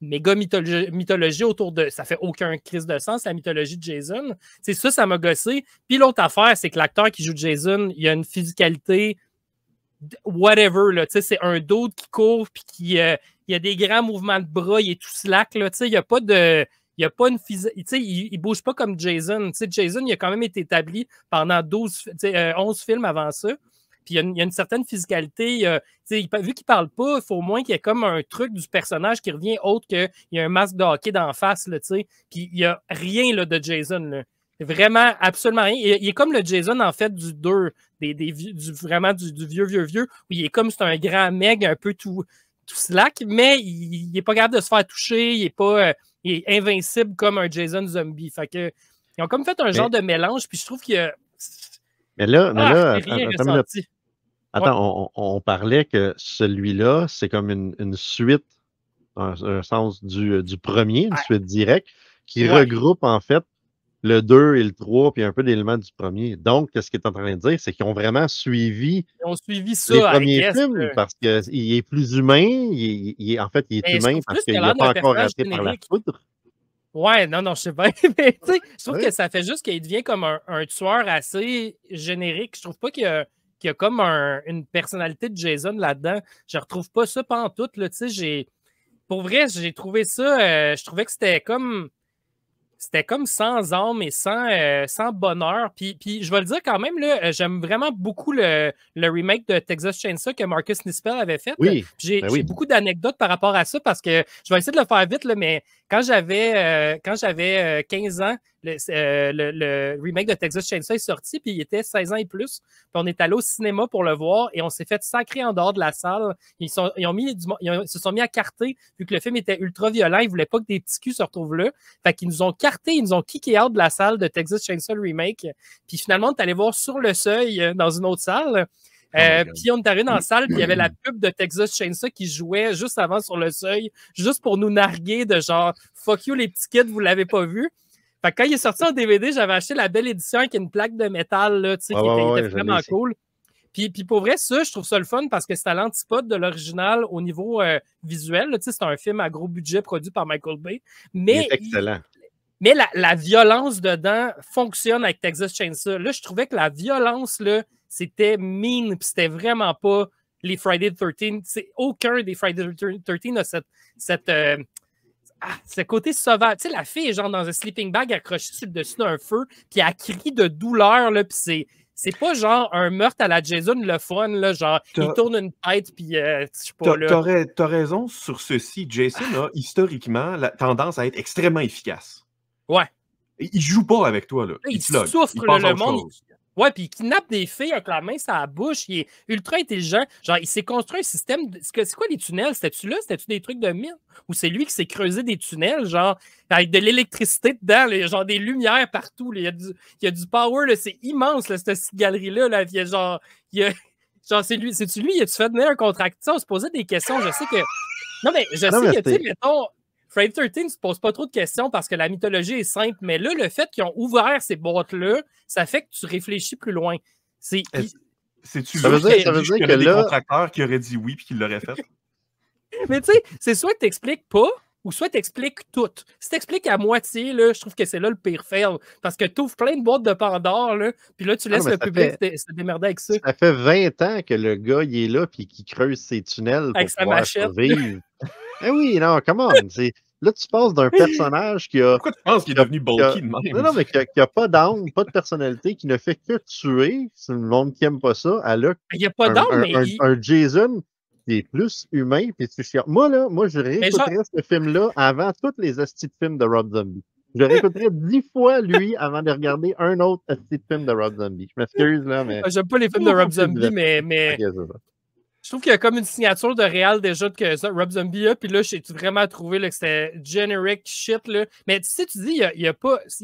B: méga mythologie autour de... Ça fait aucun crise de sens, la mythologie de Jason. C'est ça m'a gossé. Puis l'autre affaire, c'est que l'acteur qui joue Jason, il a une physicalité... whatever, là, tu sais, c'est un dude qui court puis qui il a des grands mouvements de bras, il est tout slack, là, tu sais, il n'y a pas une physique, tu sais, il bouge pas comme Jason, tu sais, Jason, il a quand même été établi pendant 11 films avant ça, puis il y a une certaine physicalité, tu sais, vu qu'il parle pas, il faut au moins qu'il y ait comme un truc du personnage qui revient autre qu'il y a un masque de hockey d'en face, là, tu sais, puis il y a rien, là, de Jason, là. Vraiment, absolument rien. Il est comme le Jason, en fait, du 2, vraiment du vieux, où il est comme c'est un grand meg, un peu tout slack, mais il n'est pas capable de se faire toucher, il est invincible comme un Jason zombie. Fait que, ils ont comme fait un genre de mélange, puis je trouve qu'il y a...
A: Mais là, attends, on parlait que celui-là, c'est comme une suite, dans un sens du premier, une suite directe, qui regroupe, en fait, le 2 et le 3, puis un peu d'éléments du premier. Donc, ce qu'il est en train de dire, c'est qu'ils ont vraiment suivi
B: ça,
A: les premiers films parce qu'il est plus humain. En fait, il est humain parce qu'il n'a pas encore raté par la foudre.
B: Ouais, non, je sais pas. Mais tu sais, je trouve que ça fait juste qu'il devient comme un tueur assez générique. Je trouve pas qu'il y a comme une personnalité de Jason là-dedans. Je retrouve pas ça pantoute. Là, tu sais, pour vrai, j'ai trouvé ça... je trouvais que c'était comme sans âme et sans bonheur. Puis je vais le dire quand même, là, j'aime vraiment beaucoup le remake de Texas Chainsaw que Marcus Nispel avait fait.
A: Oui,
B: j'ai beaucoup d'anecdotes par rapport à ça parce que je vais essayer de le faire vite, là, mais quand j'avais 15 ans, le remake de Texas Chainsaw est sorti, puis il était 16 ans et plus. Puis on est allé au cinéma pour le voir et on s'est fait sacrer en dehors de la salle. Ils se sont mis à carter, vu que le film était ultra violent. Ils ne voulaient pas que des petits culs se retrouvent là. Fait qu'ils nous ont carté, ils nous ont kické out de la salle de Texas Chainsaw Remake. Puis finalement, on est allé voir Sur le seuil dans une autre salle. Puis on est arrivé dans la salle, puis il y avait la pub de Texas Chainsaw qui jouait juste avant Sur le seuil, juste pour nous narguer de genre « Fuck you les petits kids, vous l'avez pas vu ». Fait que quand il est sorti en DVD, j'avais acheté la belle édition avec une plaque de métal là, qui était vraiment cool. Puis pour vrai, ça, je trouve ça le fun parce que c'est à l'antipode de l'original au niveau visuel. C'est un film à gros budget produit par Michael Bay. Mais
A: il est excellent.
B: Mais la violence dedans fonctionne avec Texas Chainsaw. Là, je trouvais que la violence, là, c'était mean, puis c'était vraiment pas les Friday the 13th. Aucun des Friday the 13th a ce côté sauvage. Tu sais, la fille est genre dans un sleeping bag accrochée sur le dessus d'un feu, puis elle crie de douleur, là, puis c'est pas genre un meurtre à la Jason le fun, là, genre il tourne une tête, puis je sais pas, là.
C: T'as raison sur ceci. Jason a historiquement la tendance à être extrêmement efficace.
B: Ouais.
C: Il joue pas avec toi, là.
B: Il souffre le monde. Ouais, puis il kidnappe des filles avec la main sur la bouche. Il est ultra intelligent. Genre, il s'est construit un système. C'est quoi les tunnels? C'était-tu là? C'était-tu des trucs de mine? Ou c'est lui qui s'est creusé des tunnels, genre, avec de l'électricité dedans, là, genre des lumières partout. Là. Il y a du power, là. C'est immense, là, cette galerie-là. Là. Il y a genre, c'est lui. C'est-tu lui? Il a-tu fait donner un contract? On se posait des questions. Je sais que. Non, mais je sais que, tu sais, mettons, Friday 13 ne se pose pas trop de questions parce que la mythologie est simple, mais là, le fait qu'ils ont ouvert ces boîtes-là, ça fait que tu réfléchis plus loin.
C: C'est-tu
A: ça veut dire que
C: des
A: là...
C: contracteurs qui auraient dit oui puis qui l'auraient fait?
B: Mais tu sais, c'est soit tu t'expliques pas, ou soit tu expliques tout. Si tu expliques à moitié, là, je trouve que c'est là le pire fail. Parce que tu ouvres plein de boîtes de Pandore, là, puis là, tu laisses le public se démerder avec ça.
A: Ça fait 20 ans que le gars, il est là, puis qu'il creuse ses tunnels pour pouvoir survivre. Eh oui, non, come on. Là, tu passes d'un personnage qui a...
C: Pourquoi tu penses qu'il est devenu bulky de même?
A: Non, mais qui a pas d'âme, pas de personnalité, qui ne fait que tuer, c'est le monde qui aime pas ça. Elle a
B: il n'y a pas d'âme, mais...
A: Un Jason... qui est plus humain, puis c'est chiant. Moi, je réécouterais ce film-là avant tous les hosties de films de Rob Zombie. Je réécouterais 10 fois lui avant de regarder un autre hostie de film de Rob Zombie. Je m'excuse, là, mais...
B: J'aime pas les films de Rob Zombie, mais... Okay, je trouve qu'il y a comme une signature de réal déjà que Rob Zombie a, puis là, j'ai vraiment trouvé là, que c'était generic shit, là. Mais tu sais, tu dis, il est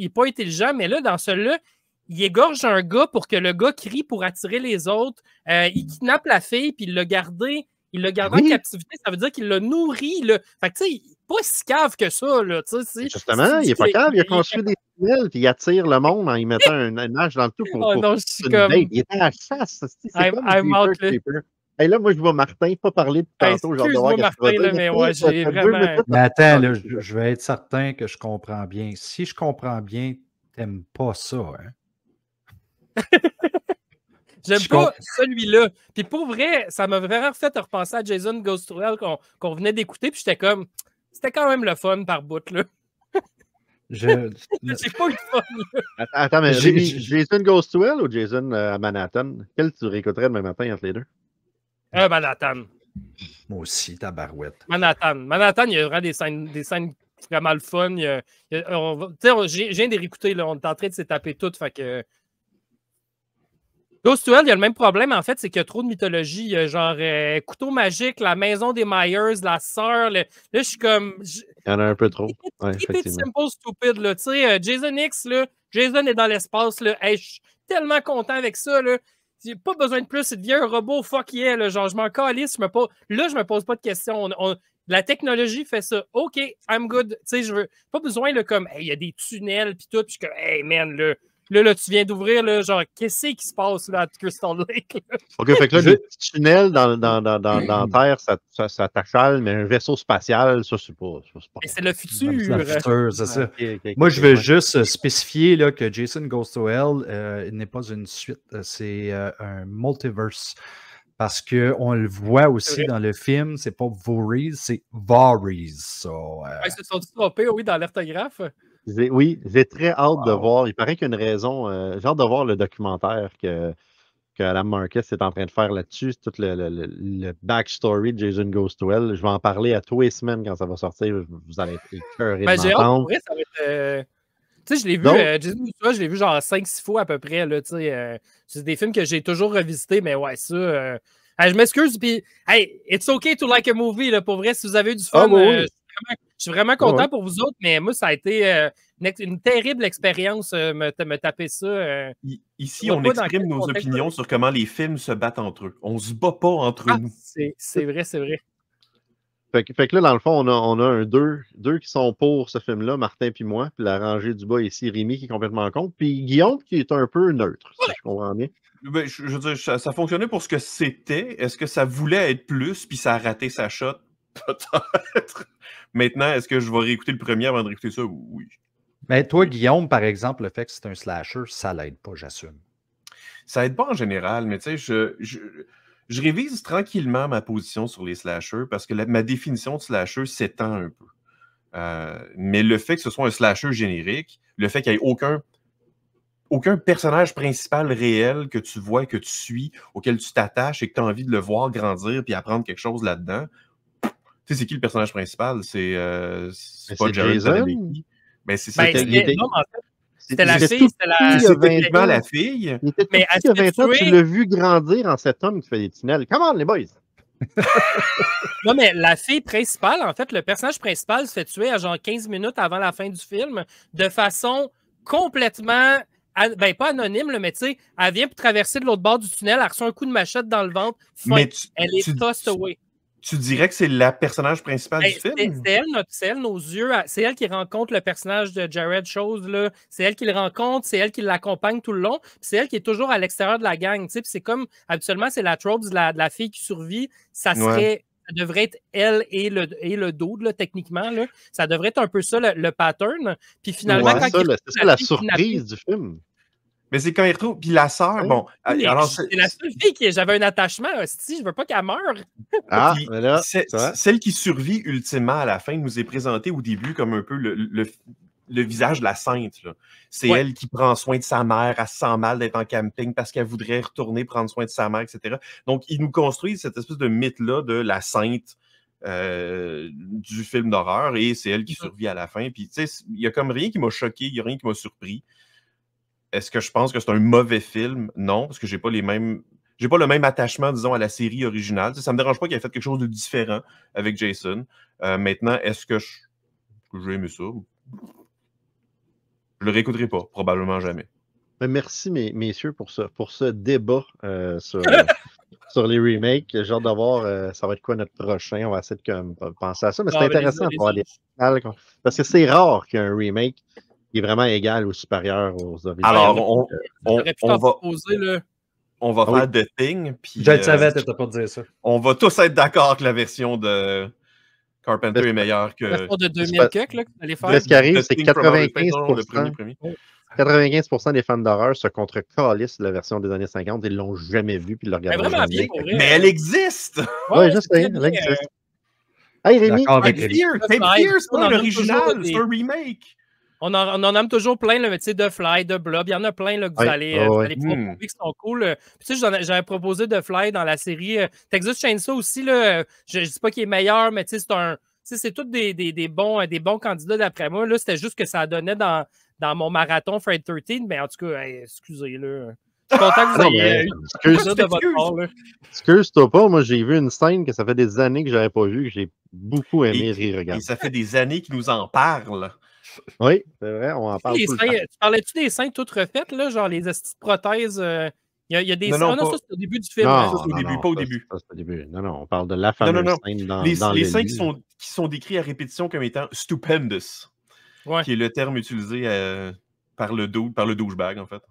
B: pas intelligent, mais là, dans celui-là, il égorge un gars pour que le gars crie pour attirer les autres. Il kidnappe la fille, puis il l'a gardé en captivité, ça veut dire qu'il l'a nourri. Là. Fait que, tu sais, il n'est pas si cave que ça. Là,
A: justement, il n'est pas cave. Il a construit des tunnels puis il attire le monde en y mettant un image dans le tout pour
B: non, je suis comme...
A: Il était à la chasse. C'est comme hey, là, moi, je vois Martin pas parler de tantôt.
B: Excuse-moi, Martin, là, mais ouais, j'ai vraiment...
D: Mais attends, là, je vais être certain que je comprends bien. Si je comprends bien, t'aimes pas ça, hein?
B: J'aime pas celui-là. Puis pour vrai, ça m'a vraiment fait repenser à Jason Goes to Hell qu'on venait d'écouter. Puis j'étais comme, c'était quand même le fun par bout, là. J'ai pas eu de fun, là.
A: Attends, mais Jason Goes to Hell ou Jason à Manhattan? Quel tu réécouterais demain matin entre les deux?
B: Manhattan.
D: Moi aussi, tabarouette.
B: Manhattan, il y a vraiment des scènes vraiment le fun. Je viens de réécouter, là. On est en train de se taper tout. Fait que... Ghost to Hell, il y a le même problème, en fait, c'est qu'il y a trop de mythologie. Il y a genre Couteau magique, la maison des Myers, la sœur. Là, je suis comme...
A: Il y en a un peu trop. Ouais,
B: simple, stupide, là. Tu sais, Jason X, là, Jason est dans l'espace, là. Hey, je suis tellement content avec ça, là. J'ai pas besoin de plus. Il devient un robot, fuck yeah, là. Genre, je m'en calisse. Là, je me pose pas de questions. La technologie fait ça. OK, I'm good. Tu sais, je veux pas besoin, là, comme, hey, il y a des tunnels, puis tout. Puis je suis comme, hey, man, là, tu viens d'ouvrir, là, genre, qu'est-ce qui se passe, là, à Crystal Lake? Là?
A: OK, fait que là, des petits tunnels dans Terre, ça t'achale, mais un vaisseau spatial, ça, c'est pas...
B: C'est le futur.
D: C'est le futur, c'est ça. Moi, je veux juste spécifier là, que Jason Goes to Hell n'est pas une suite, c'est un multiverse. Parce qu'on le voit aussi dans le film, c'est pas Voorhees, c'est Voorhees. So,
B: ils se sont trompés, oui, dans l'orthographe.
A: Oui, j'ai très hâte de voir. Il paraît qu'il y a une raison. J'ai hâte de voir le documentaire que Adam Marcus est en train de faire là-dessus. C'est tout le backstory de Jason Goes to Hell. Je vais en parler à tous les semaines quand ça va sortir. Vous allez être écœurés de m'entendre.
B: J'ai hâte, pour vrai, ça va être... Tu sais, je l'ai vu, Jason Goes to Hell, je l'ai vu genre 5-6 fois à peu près. Là, c'est des films que j'ai toujours revisités, mais ouais, ça... je m'excuse, puis hey, it's okay to like a movie, là, pour vrai, si vous avez eu du fun. Je suis vraiment content pour vous autres, mais moi, ça a été une terrible expérience me taper ça.
C: Ici, on exprime nos opinions sur comment les films se battent entre eux. On se bat pas entre nous.
B: C'est vrai, c'est vrai.
A: Fait que là, dans le fond, on a deux qui sont pour ce film-là, Martin puis moi, puis la rangée du bas ici, Rémi qui est complètement contre, puis Guillaume qui est un peu neutre, si je comprends bien.
C: Ben, je veux dire, ça fonctionnait pour ce que c'était. Est-ce que ça voulait être plus, puis ça a raté sa shot? Peut-être. Maintenant, est-ce que je vais réécouter le premier avant de réécouter ça? Oui.
D: Mais toi, Guillaume, par exemple, le fait que c'est un slasher, ça l'aide pas, j'assume.
C: Ça aide pas en général, mais tu sais, je révise tranquillement ma position sur les slashers parce que ma définition de slasher s'étend un peu. Mais le fait que ce soit un slasher générique, le fait qu'il n'y ait aucun personnage principal réel que tu vois, que tu suis, auquel tu t'attaches et que tu as envie de le voir grandir puis apprendre quelque chose là-dedans. Tu sais, c'est qui le personnage principal? C'est pas Jared Padalecki. Mais c'est ça.
B: C'était la fille.
C: C'était la fille.
A: Il était tout petit, il y a 20 ans, tu l'as vu grandir en cet homme qui fait des tunnels. Come on, les boys!
B: Non, mais la fille principale, en fait, le personnage principal se fait tuer à genre 15 minutes avant la fin du film de façon complètement... Ben, pas anonyme, là, mais tu sais, elle vient pour traverser de l'autre bord du tunnel, elle reçoit un coup de machette dans le ventre. Elle est tossed away.
C: Tu dirais que c'est la personnage principale du film?
B: C'est elle, nos yeux. C'est elle qui rencontre le personnage de Jared Chose. C'est elle qui le rencontre, c'est elle qui l'accompagne tout le long. C'est elle qui est toujours à l'extérieur de la gang. C'est comme, habituellement, c'est la trope de la fille qui survit. Ça devrait être elle et le dude, là, techniquement. Là. Ça devrait être un peu ça, le pattern. Puis finalement,
A: c'est ça la surprise du film.
C: Mais c'est quand il retrouve. Puis la sœur, bon.
B: Alors, c'est la seule fille qui j'avais un attachement. Je veux pas qu'elle meure.
A: Mais là,
C: celle qui survit ultimement à la fin nous est présentée au début comme un peu le visage de la sainte. C'est elle qui prend soin de sa mère. Elle se sent mal d'être en camping parce qu'elle voudrait retourner prendre soin de sa mère, etc. Donc, ils nous construisent cette espèce de mythe-là de la sainte du film d'horreur et c'est elle qui survit à la fin. Puis, tu sais, il y a comme rien qui m'a choqué, il n'y a rien qui m'a surpris. Est-ce que je pense que c'est un mauvais film? Non, parce que j'ai pas le même attachement, disons, à la série originale. Ça me dérange pas qu'il ait fait quelque chose de différent avec Jason. Maintenant, est-ce que j'ai aimé ça? Je le réécouterai pas, probablement jamais.
A: Mais merci, messieurs, pour ce débat sur les remakes. J'ai hâte de voir ça va être quoi notre prochain. On va essayer de penser à ça. Mais c'est intéressant de voir parce que c'est rare qu'il y ait un remake qui est vraiment égal ou supérieur aux originaux.
C: Alors, on va faire The Thing. Puis,
D: je le savais, t'étais pas de dire ça.
C: On va tous être d'accord que la version de Carpenter est meilleure que...
B: La version de 2000 que vous allez faire.
A: Ce qui arrive, c'est que 95% des fans d'horreur se contre-calissent la version des années 50. Ils ne l'ont jamais vue puis ils le regardent jamais.
C: Mais elle existe!
A: Oui, je sais, elle existe. Hey, Rémi!
C: Cape Fear, c'est pas l'original, c'est un remake!
B: On en aime toujours plein, le métier de Fly, de Blob. Il y en a plein là, que vous allez proposer qui sont cool. Puis, tu sais, j'avais proposé de Fly dans la série Texas Chainsaw aussi. Là, je ne dis pas qu'il est meilleur, mais tu sais, c'est tous des bons candidats d'après moi. Là, c'était juste que ça donnait dans mon marathon Friday 13. Mais en tout cas, excusez, là. Je suis content que vous ayez eu ça de votre part.
A: Excuse-toi pas, moi j'ai vu une scène que ça fait des années que je n'avais pas vue, que j'ai beaucoup aimé regarder.
C: Et ça fait des années qu'ils nous en parlent.
A: Oui, c'est vrai, on en parle tout le temps.
B: Tu parlais-tu des scènes toutes refaites, là, genre les prothèses? Il y a des scènes.
C: Non,
B: ça, c'est au début du film.
C: Non, pas au début.
A: Ça, c'est au début. Non, on parle de la fameuse scène dans
C: les scènes qui sont décrits à répétition comme étant stupendous, qui est le terme utilisé par le douchebag, en fait.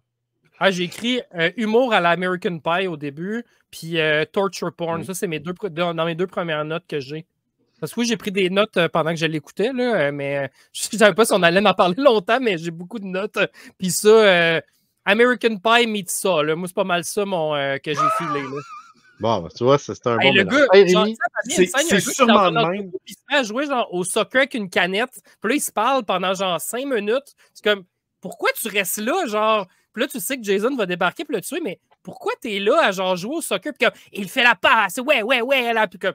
B: J'ai écrit humour à l'American Pie au début, puis torture porn. Ça, c'est dans mes deux premières notes que j'ai. Parce que oui, j'ai pris des notes pendant que je l'écoutais, mais je ne savais pas si on allait en parler longtemps, mais j'ai beaucoup de notes. Puis ça, American Pie meet ça. Là. Moi, c'est pas mal ça que j'ai filé. Là.
A: Bon, tu vois, c'est un bon
B: le
A: mélange.
B: gars,
C: c'est sûrement le même.
B: Il se met à jouer genre, au soccer avec une canette. Puis là, il se parle pendant genre 5 minutes. C'est comme, pourquoi tu restes là? Genre, puis là, tu sais que Jason va débarquer puis le tuer, mais pourquoi t'es là à genre jouer au soccer? Puis comme, il fait la passe. Ouais, là. Puis comme,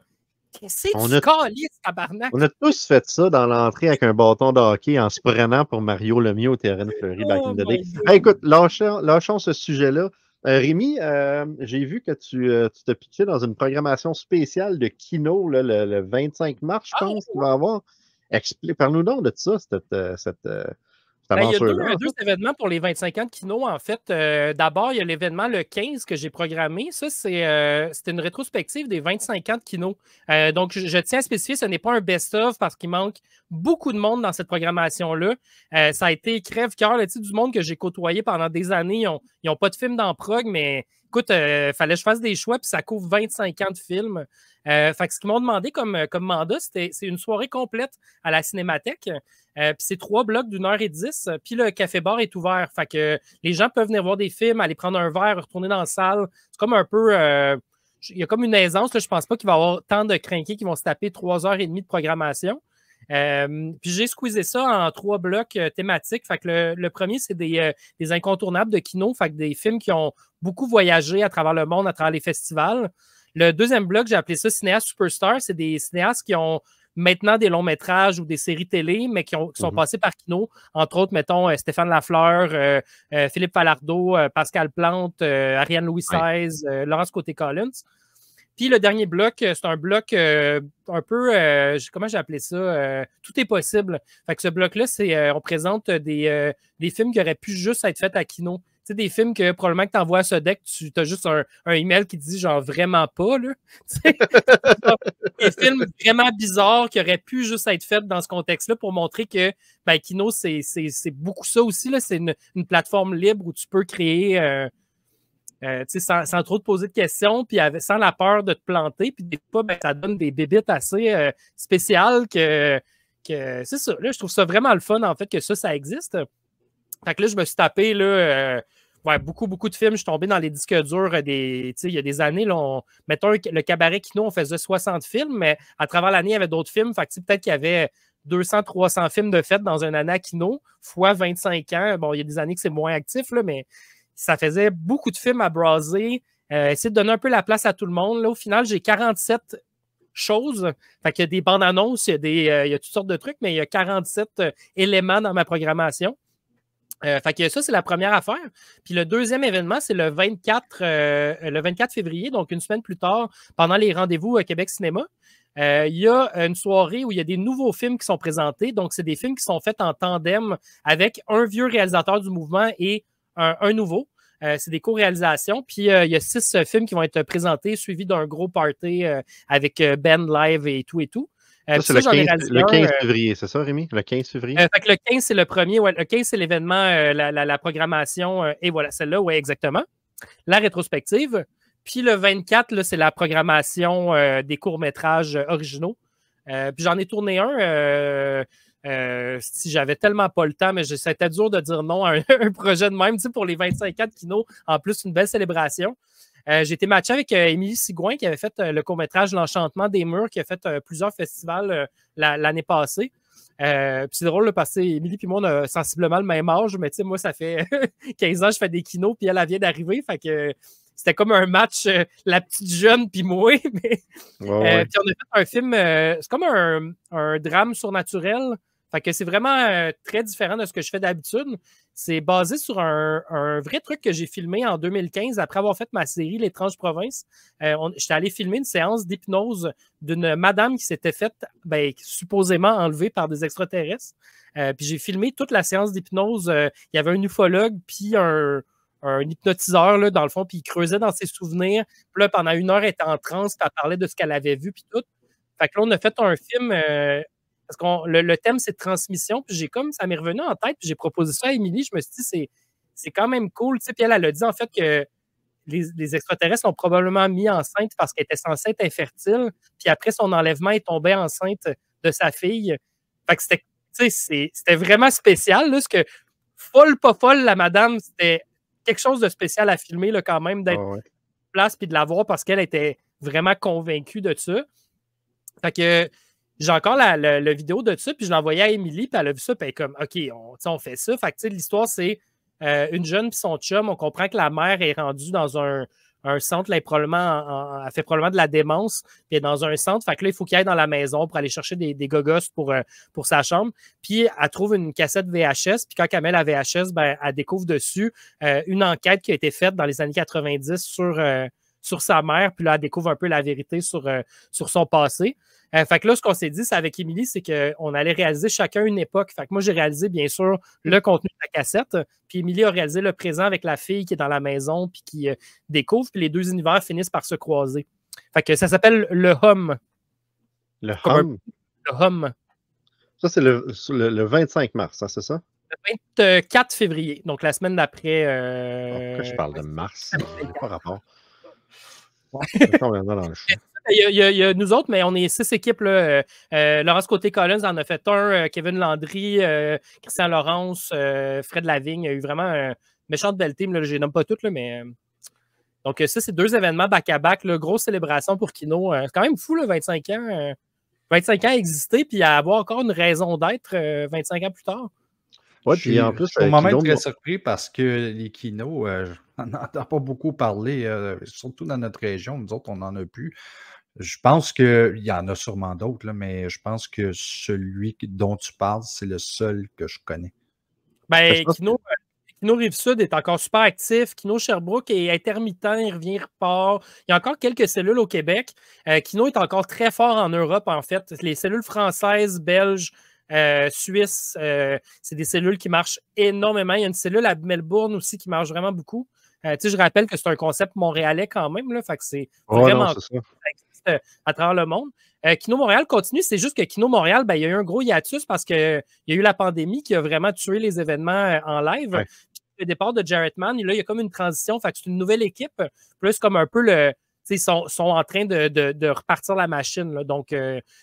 B: qu'est-ce que tu calisses, tabarnak?
A: On a tous fait ça dans l'entrée avec un bâton de hockey en se prenant pour Mario Lemieux au terrain de Fleury back in the day. Hey, écoute, lâchons ce sujet-là. Rémi, j'ai vu que tu t'es pitché dans une programmation spéciale de Kino là, le 25 mars, je pense qu'il va y avoir. Parle-nous donc de ça, cette
B: il y a deux événements pour les 25 ans de Kino, en fait. D'abord, il y a l'événement le 15 que j'ai programmé. Ça, c'était une rétrospective des 25 ans de Kino. Donc, je tiens à spécifier, ce n'est pas un best-of parce qu'il manque beaucoup de monde dans cette programmation-là. Ça a été crève-cœur, du monde que j'ai côtoyé pendant des années. Ils n'ont pas de film dans le prog, mais écoute, fallait que je fasse des choix, puis ça couvre 25 ans de films. Fait que ce qu'ils m'ont demandé comme mandat, c'est une soirée complète à la Cinémathèque. Puis c'est 3 blocs d'1h10, puis le café-bar est ouvert. Fait que les gens peuvent venir voir des films, aller prendre un verre, retourner dans la salle. C'est comme un peu... il y a comme une aisance. Là, je pense pas qu'il va y avoir tant de crinqués qui vont se taper 3h30 de programmation. Puis j'ai squeezé ça en 3 blocs thématiques. Fait que le premier, c'est des incontournables de Kino, fait que des films qui ont beaucoup voyagé à travers le monde, à travers les festivals. Le deuxième bloc, j'ai appelé ça Cinéastes Superstars. C'est des cinéastes qui ont maintenant des longs métrages ou des séries télé, mais qui sont passés par Kino. Entre autres, mettons, Stéphane Lafleur, Philippe Falardeau, Pascal Plante, Ariane Louis XVI, Laurence Côté-Collins. Puis le dernier bloc, c'est un bloc un peu, comment j'ai appelé ça? Tout est possible. Fait que ce bloc-là, on présente des films qui auraient pu juste être faits à Kino. sais, des films que probablement que tu envoies à ce deck, tu as juste un email qui dit genre vraiment pas, là. Des films vraiment bizarres qui auraient pu juste être faits dans ce contexte-là pour montrer que ben, Kino, c'est beaucoup ça aussi, là. C'est une plateforme libre où tu peux créer sans trop te poser de questions, puis sans la peur de te planter, puis des fois, ben, ça donne des bébites assez spéciales que c'est ça. Là, je trouve ça vraiment le fun, en fait, que ça existe. Fait que là, je me suis tapé là, beaucoup de films. Je suis tombé dans les disques durs il y a des années. Là, mettons, le Cabaret Kino, on faisait 60 films, mais à travers l'année, il y avait d'autres films. Fait que peut-être qu'il y avait 200-300 films de fête dans une année à Kino, fois 25 ans. Bon, il y a des années que c'est moins actif, là, mais ça faisait beaucoup de films à browser, essayer de donner un peu la place à tout le monde. Là, au final, j'ai 47 choses. Fait qu'il y a des bandes annonces, il y a toutes sortes de trucs, mais il y a 47 éléments dans ma programmation. Fait que ça, c'est la première affaire. Puis le deuxième événement, c'est le 24 février, donc une semaine plus tard, pendant les rendez-vous à Québec Cinéma. Il y a une soirée où il y a des nouveaux films qui sont présentés. Donc, c'est des films qui sont faits en tandem avec un vieux réalisateur du mouvement et un nouveau. C'est des co-réalisations. Puis, il y a 6 films qui vont être présentés, suivis d'un gros party avec Ben live et tout et tout.
A: Ça, c'est le 15 février, c'est ça, Rémi? Le 15 février?
B: Fait que le 15, c'est le premier. Ouais, le 15, c'est l'événement, la programmation. Et voilà, celle-là, oui, exactement. La rétrospective. Puis le 24, là, c'est la programmation des courts-métrages originaux. Puis j'en ai tourné un. Si j'avais tellement pas le temps, mais c'était dur de dire non à un projet de même, tu sais, pour les 25 ans de Kino. En plus, une belle célébration. J'ai été matché avec Émilie Sigouin qui avait fait le court-métrage L'Enchantement des Murs, qui a fait plusieurs festivals l'année passée. Puis c'est drôle là, parce que Émilie et moi, on a sensiblement le même âge, mais tu sais, moi, ça fait 15 ans que je fais des kinos, puis elle vient d'arriver. Fait que c'était comme un match, la petite jeune, puis moi. Mais, puis on a fait un film, c'est comme un drame surnaturel. Fait que c'est vraiment très différent de ce que je fais d'habitude. C'est basé sur un vrai truc que j'ai filmé en 2015 après avoir fait ma série L'étrange province. J'étais allé filmer une séance d'hypnose d'une madame qui s'était faite supposément enlevée par des extraterrestres. Puis j'ai filmé toute la séance d'hypnose. Il y avait un ufologue puis un hypnotiseur, là, dans le fond, puis il creusait dans ses souvenirs. Puis là, pendant 1 heure, elle était en transe, puis elle parlait de ce qu'elle avait vu, puis tout. Fait que là, on a fait un film... parce que le thème, c'est de transmission. Puis ça m'est revenu en tête. Puis j'ai proposé ça à Émilie. Je me suis dit, c'est quand même cool. Tu sais, puis elle a dit en fait que les extraterrestres l'ont probablement mis enceinte parce qu'elle était censée être infertile. Puis après son enlèvement, elle tombait enceinte de sa fille. Fait que c'était vraiment spécial. Là, parce que folle, pas folle, la madame, c'était quelque chose de spécial à filmer là, quand même, d'être en place puis de la voir parce qu'elle était vraiment convaincue de ça. Fait que j'ai encore la vidéo de ça, puis je l'ai envoyée à Émilie, puis elle a vu ça, puis elle est comme, OK, on fait ça. Fait que, l'histoire, c'est une jeune puis son chum. On comprend que la mère est rendue dans un centre, là, elle fait probablement de la démence, puis elle est dans un centre. Fait que là, il faut qu'elle aille dans la maison pour aller chercher des gogos pour sa chambre. Puis elle trouve une cassette VHS, puis quand elle met la VHS, elle découvre dessus une enquête qui a été faite dans les années 90 sur sa mère, puis là, elle découvre un peu la vérité sur son passé. Fait que là, ce qu'on s'est dit, c'est avec Émilie, c'est qu'on allait réaliser chacun une époque. Fait que moi, j'ai réalisé, bien sûr, le contenu de la cassette. Puis Émilie a réalisé le présent avec la fille qui est dans la maison puis qui découvre. Puis les deux univers finissent par se croiser. Fait que ça s'appelle Le Hum.
A: Le Hum?
B: Le Hum.
A: Ça, c'est le 25 mars, hein, c'est ça?
B: Le 24 février, donc la semaine d'après.
A: Pourquoi je parle de mars? Pas rapport.
B: Il y a nous autres, mais on est 6 équipes. Là. Laurence Côté-Collins en a fait un, Kevin Landry, Christian Laurence, Fred Lavigne. Il y a eu vraiment un méchant de belle team. Là, je les nomme pas toutes, là, mais. Donc, ça, c'est 2 événements back-à-back. Grosse célébration pour Kino. C'est quand même fou, là, 25 ans. 25 ans à exister, puis à avoir encore une raison d'être 25 ans plus tard.
A: Ouais, puis en plus,
D: je suis moi-même très surpris parce que les kinos, on n'en entend pas beaucoup parler, surtout dans notre région. Nous autres, on n'en a plus. Je pense qu'il y en a sûrement d'autres, là, mais je pense que celui dont tu parles, c'est le seul que je connais.
B: Ben, Kino Rive-Sud est encore super actif. Kino Sherbrooke est intermittent, il revient, il repart. Il y a encore quelques cellules au Québec. Kino est encore très fort en Europe, en fait. Les cellules françaises, belges, Suisse. C'est des cellules qui marchent énormément. Il y a une cellule à Melbourne aussi qui marche vraiment beaucoup. Je rappelle que c'est un concept montréalais quand même, là, fait que c'est vraiment cool, à travers le monde. Kino Montréal continue, c'est juste que Kino Montréal, il y a eu un gros hiatus parce qu'il y a eu la pandémie qui a vraiment tué les événements en live.
A: Ouais.
B: Le départ de Jarrett Mann, là, il y a comme une transition, fait que c'est une nouvelle équipe, plus comme un peu ils sont en train de repartir la machine. Là. Donc,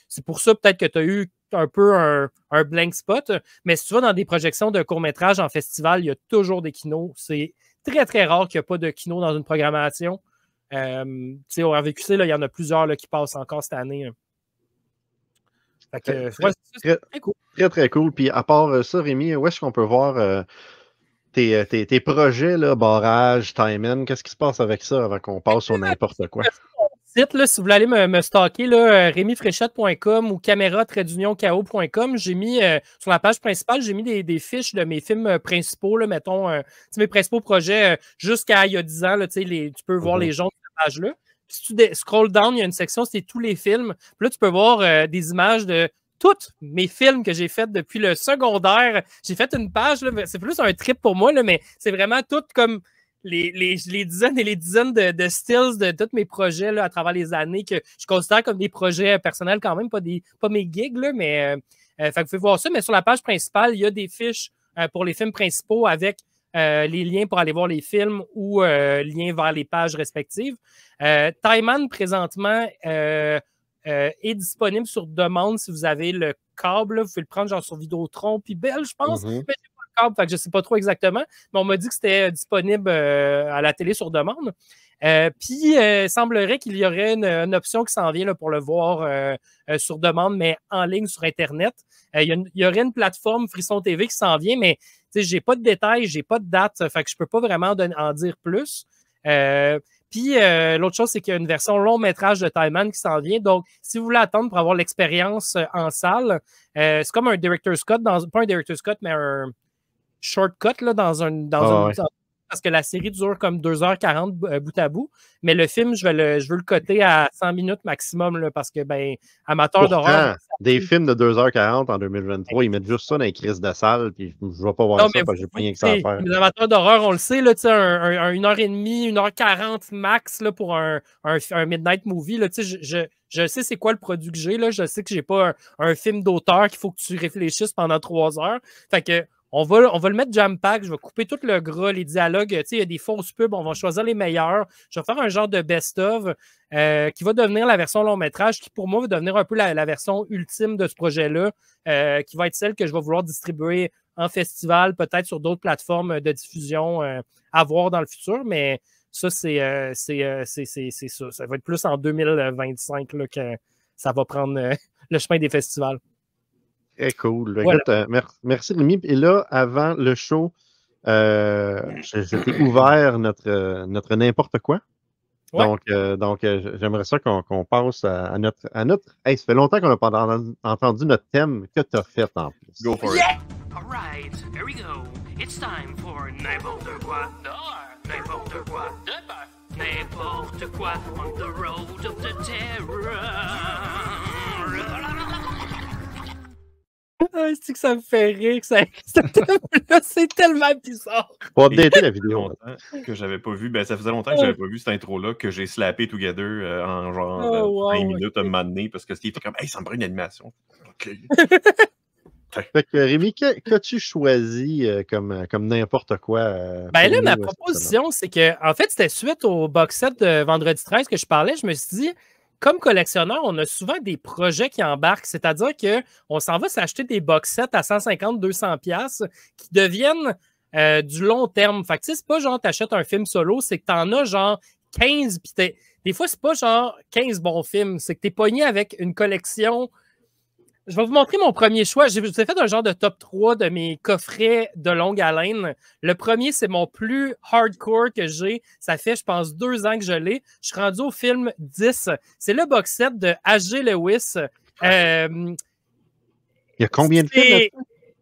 B: c'est pour ça peut-être que tu as eu un peu un blank spot. Mais si tu vas dans des projections de court-métrage en festival, il y a toujours des kinos. C'est très, très rare qu'il n'y a pas de kino dans une programmation. Au RVQC, il y en a plusieurs là, qui passent encore cette année. Hein. Fait que,
A: c'est très cool. Très, très cool. Puis à part ça, Rémi, où est-ce qu'on peut voir tes projets, là, barrage, time-in? Qu'est-ce qui se passe avec ça avant qu'on passe sur n'importe quoi?
B: Site, là, si vous voulez aller me stalker, là, rémifréchette.com ou caméra-ko.com, j'ai mis sur la page principale, j'ai mis des fiches de mes films principaux, là, mettons, mes principaux projets jusqu'à il y a 10 ans, là, tu peux voir les gens de cette page-là. Puis si tu scroll down, il y a une section, c'est tous les films. Puis là, tu peux voir des images de tous mes films que j'ai faits depuis le secondaire. J'ai fait une page, là, c'est plus un trip pour moi, là, mais c'est vraiment tout comme les dizaines et les dizaines de stills de tous mes projets là, à travers les années que je considère comme des projets personnels quand même, pas mes gigs, là, mais fait que vous pouvez voir ça. Mais sur la page principale, il y a des fiches pour les films principaux avec les liens pour aller voir les films ou liens vers les pages respectives. Time-Man, présentement, est disponible sur demande si vous avez le câble. Là, vous pouvez le prendre genre sur Vidéotron puis Bell, je pense. Mais j'ai pas le câble, fait que je ne sais pas trop exactement. Mais on m'a dit que c'était disponible à la télé sur demande. Puis, il semblerait qu'il y aurait une option qui s'en vient là, pour le voir sur demande, mais en ligne sur Internet. Il y aurait une plateforme Frisson TV qui s'en vient, mais j'ai pas de détails, j'ai pas de date, fait que je peux pas vraiment en dire plus. Puis, l'autre chose, c'est qu'il y a une version long métrage de Time-Man qui s'en vient. Donc, si vous voulez attendre pour avoir l'expérience en salle, c'est comme un director's cut, pas un director's cut, mais un shortcut là, parce que la série dure comme 2h40 bout à bout. Mais le film, je veux le coter à 100 minutes maximum là, parce que, amateur d'horreur.
A: Des films de 2h40 en 2023, ils mettent juste ça dans les crises de salle, puis je ne vais pas voir ça parce que j'ai pas rien que ça à faire.
B: Les amateurs d'horreur, on le sait, là, 1h30, 1h40 max là, pour un midnight movie. Là, je sais c'est quoi le produit que j'ai. Là, je sais que j'ai pas un film d'auteur qu'il faut que tu réfléchisses pendant 3 heures. Fait que on va le mettre jam-pack, je vais couper tout le gras, les dialogues. Il y a des fausses pubs, on va choisir les meilleurs. Je vais faire un genre de best-of qui va devenir la version long-métrage, qui pour moi va devenir un peu la version ultime de ce projet-là, qui va être celle que je vais vouloir distribuer en festival, peut-être sur d'autres plateformes de diffusion à voir dans le futur, mais ça, c'est ça. Ça va être plus en 2025 là, que ça va prendre le chemin des festivals.
A: Très cool.
B: Voilà.
A: Écoute, merci Rémi. Et là, avant le show, j'étais ouvert notre n'importe quoi.
B: Ouais.
A: Donc j'aimerais ça qu'on passe à notre. Hey, ça fait longtemps qu'on n'a pas entendu notre thème que tu as fait en plus.
C: Go for it.
G: All right, here we go. It's time for n'importe quoi dehors. N'importe quoi dehors. N'importe quoi on the road of the terror.
B: C'est que ça me fait rire. C'est tellement bizarre.
A: Faut updater la vidéo.
C: Que j'avais pas vu. Ça faisait longtemps que j'avais pas vu cette intro-là, que j'ai slappé together en genre 20 minutes à un moment donné, parce que Steve était comme « Hey, ça me prend une animation. » OK.
A: Fait que Rémi, qu'as-tu choisi comme n'importe quoi?
B: Là, ma proposition, c'est que, en fait, c'était suite au box set de Vendredi 13 que je parlais. Je me suis dit, comme collectionneur, on a souvent des projets qui embarquent, c'est-à-dire qu'on s'en va s'acheter des box sets à 150-200$ qui deviennent du long terme. Fait que c'est pas genre t'achètes un film solo, c'est que t'en as genre 15, puis des fois, c'est pas genre 15 bons films, c'est que t'es pogné avec une collection. Je vais vous montrer mon premier choix. J'ai fait un genre de top 3 de mes coffrets de longue haleine. Le premier, c'est mon plus hardcore que j'ai. Ça fait, je pense, 2 ans que je l'ai. Je suis rendu au film 10. C'est le box set de H.G. Lewis.
A: Il y a combien de films?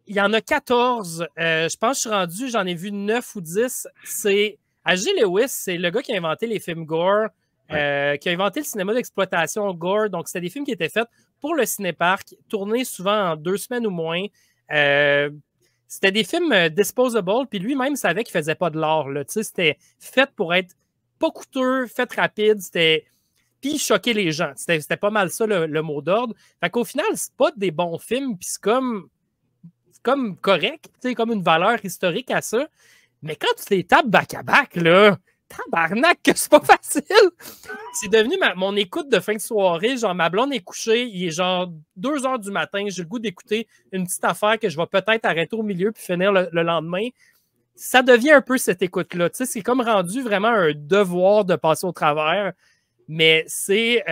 B: Il y en a 14. Je pense que j'en ai vu 9 ou 10. C'est H.G. Lewis, c'est le gars qui a inventé les films gore. qui a inventé le cinéma d'exploitation gore. Donc, c'était des films qui étaient faits pour le cinéparc, tournés souvent en 2 semaines ou moins. C'était des films disposable, puis lui-même savait qu'il faisait pas de l'art. C'était fait pour être pas coûteux, fait rapide, puis choquer les gens. C'était pas mal ça le mot d'ordre. Fait qu'au final, c'est pas des bons films, puis c'est comme correct, comme une valeur historique à ça. Mais quand tu les tapes back-à-back, là, tabarnak, que c'est pas facile! C'est devenu mon écoute de fin de soirée. Genre, ma blonde est couchée, il est genre 2 heures du matin, j'ai le goût d'écouter une petite affaire que je vais peut-être arrêter au milieu puis finir le lendemain. Ça devient un peu cette écoute-là. C'est comme rendu vraiment un devoir de passer au travers, mais c'est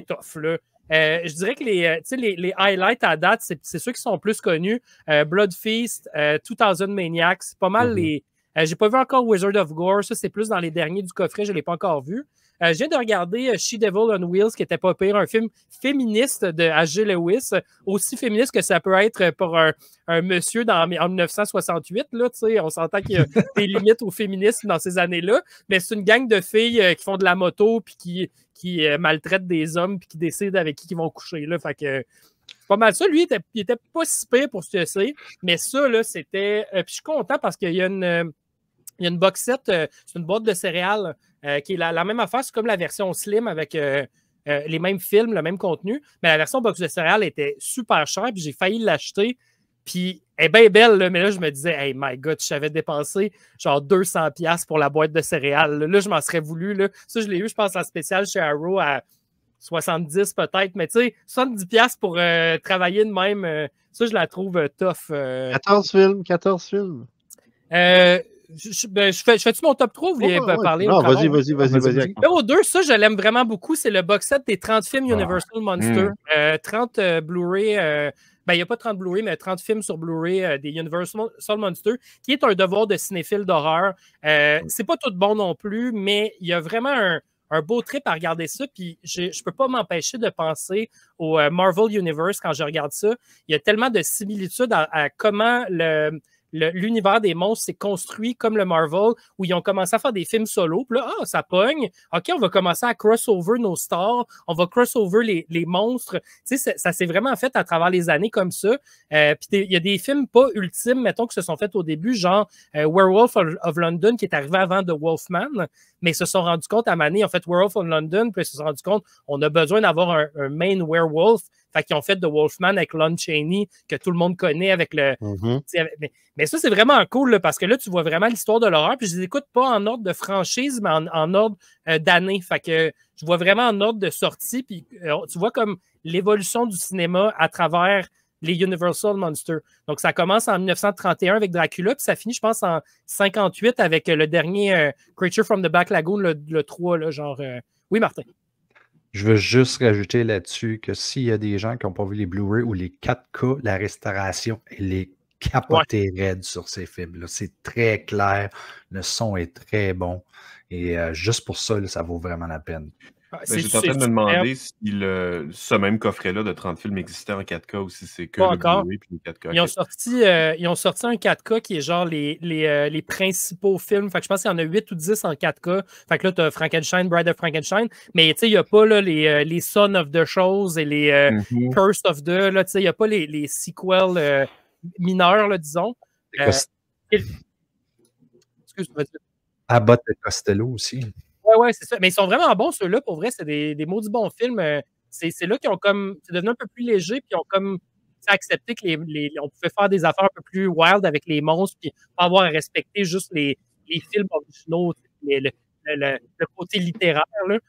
B: tough, là. Je dirais que les highlights à date, c'est ceux qui sont plus connus. Blood Feast, 2000 Maniacs, c'est pas mal les... j'ai pas vu encore Wizard of Gore, ça c'est plus dans les derniers du coffret, je l'ai pas encore vu. Je viens de regarder She Devil on Wheels, qui était pas pire, un film féministe de H.G. Lewis, aussi féministe que ça peut être pour un monsieur en 1968. Là, on s'entend qu'il y a des limites au féminisme dans ces années-là, mais c'est une gang de filles qui font de la moto puis qui maltraitent des hommes puis qui décident avec qui ils vont coucher. Là, fait que pas mal ça. Lui, il était pas si pire pour ce que c'est, mais ça, là, c'était... puis je suis content parce qu'il y a une box set, c'est une boîte de céréales qui est la même affaire, c'est comme la version slim avec les mêmes films, le même contenu, mais la version box de céréales était super chère, puis j'ai failli l'acheter, puis elle est bien belle, là, mais là, je me disais, hey my God, je savais dépenser genre 200$ pour la boîte de céréales. Là, je m'en serais voulu. Là. Ça, je l'ai eu, je pense, en spécial chez Arrow à 70 peut-être, mais tu sais, 70$ pour travailler de même, ça, je la trouve tough.
A: 14 films.
B: Je fais-tu mon top 3 ou vous voulez parler?
A: Non, vas-y.
B: Numéro 2, ça, je l'aime vraiment beaucoup. C'est le box set des 30 films Universal Monster. 30 Blu-ray. Il n'y a pas 30 Blu-ray, mais 30 films sur Blu-ray des Universal Monster, qui est un devoir de cinéphile d'horreur. C'est pas tout bon non plus, mais il y a vraiment un beau trip à regarder ça. Puis je peux pas m'empêcher de penser au Marvel Universe quand je regarde ça. Il y a tellement de similitudes à comment l'univers des monstres s'est construit comme le Marvel, où ils ont commencé à faire des films solo. Puis là, ça pogne. OK, on va commencer à crossover nos stars. On va crossover les monstres. Tu sais, ça s'est vraiment fait à travers les années comme ça. Puis il y a des films pas ultimes, mettons, qui se sont faits au début, genre Werewolf of London, qui est arrivé avant The Wolfman, mais ils se sont rendus compte à Mané, ils ont fait Werewolf of London, puis ils se sont rendus compte on a besoin d'avoir un main werewolf. Fait qu'ils ont fait The Wolfman avec Lon Chaney, que tout le monde connaît avec le... Mais ça, c'est vraiment cool, là, parce que là, tu vois vraiment l'histoire de l'horreur, puis je les écoute pas en ordre de franchise, mais en ordre d'année. Fait que je vois vraiment en ordre de sortie, puis tu vois comme l'évolution du cinéma à travers les Universal Monsters. Donc, ça commence en 1931 avec Dracula, puis ça finit, je pense, en 58 avec le dernier Creature from the Black Lagoon, le 3, là, genre... Oui, Martin?
D: Je veux juste rajouter là-dessus que s'il y a des gens qui n'ont pas vu les Blu-ray ou les 4K, la restauration, elle est capotée raide sur ces films-là. C'est très clair, le son est très bon. Et juste pour ça, là, ça vaut vraiment la peine.
C: J'étais en train de me demander si ce même coffret-là de 30 films existait en 4K ou si c'est que
B: le
C: Blu-ray puis les 4K.
B: Ils ont sorti un 4K qui est genre les principaux films. Fait que je pense qu'il y en a 8 ou 10 en 4K. Fait que là, tu as Frankenstein, Bride of Frankenstein. Mais tu sais, il n'y a pas là, les Son of the Shows et les Curse of the. Tu sais, il n'y a pas les sequels mineurs, là, disons. Excuse-moi.
D: Abbott et Costello aussi.
B: Ouais, c'est ça. Mais ils sont vraiment bons, ceux-là. Pour vrai, c'est des maudits bons films. C'est là qu'ils ont comme... C'est devenu un peu plus léger, puis ils ont comme accepté que on pouvait faire des affaires un peu plus wild avec les monstres, puis pas avoir à respecter juste les films originaux, le côté littéraire. Là.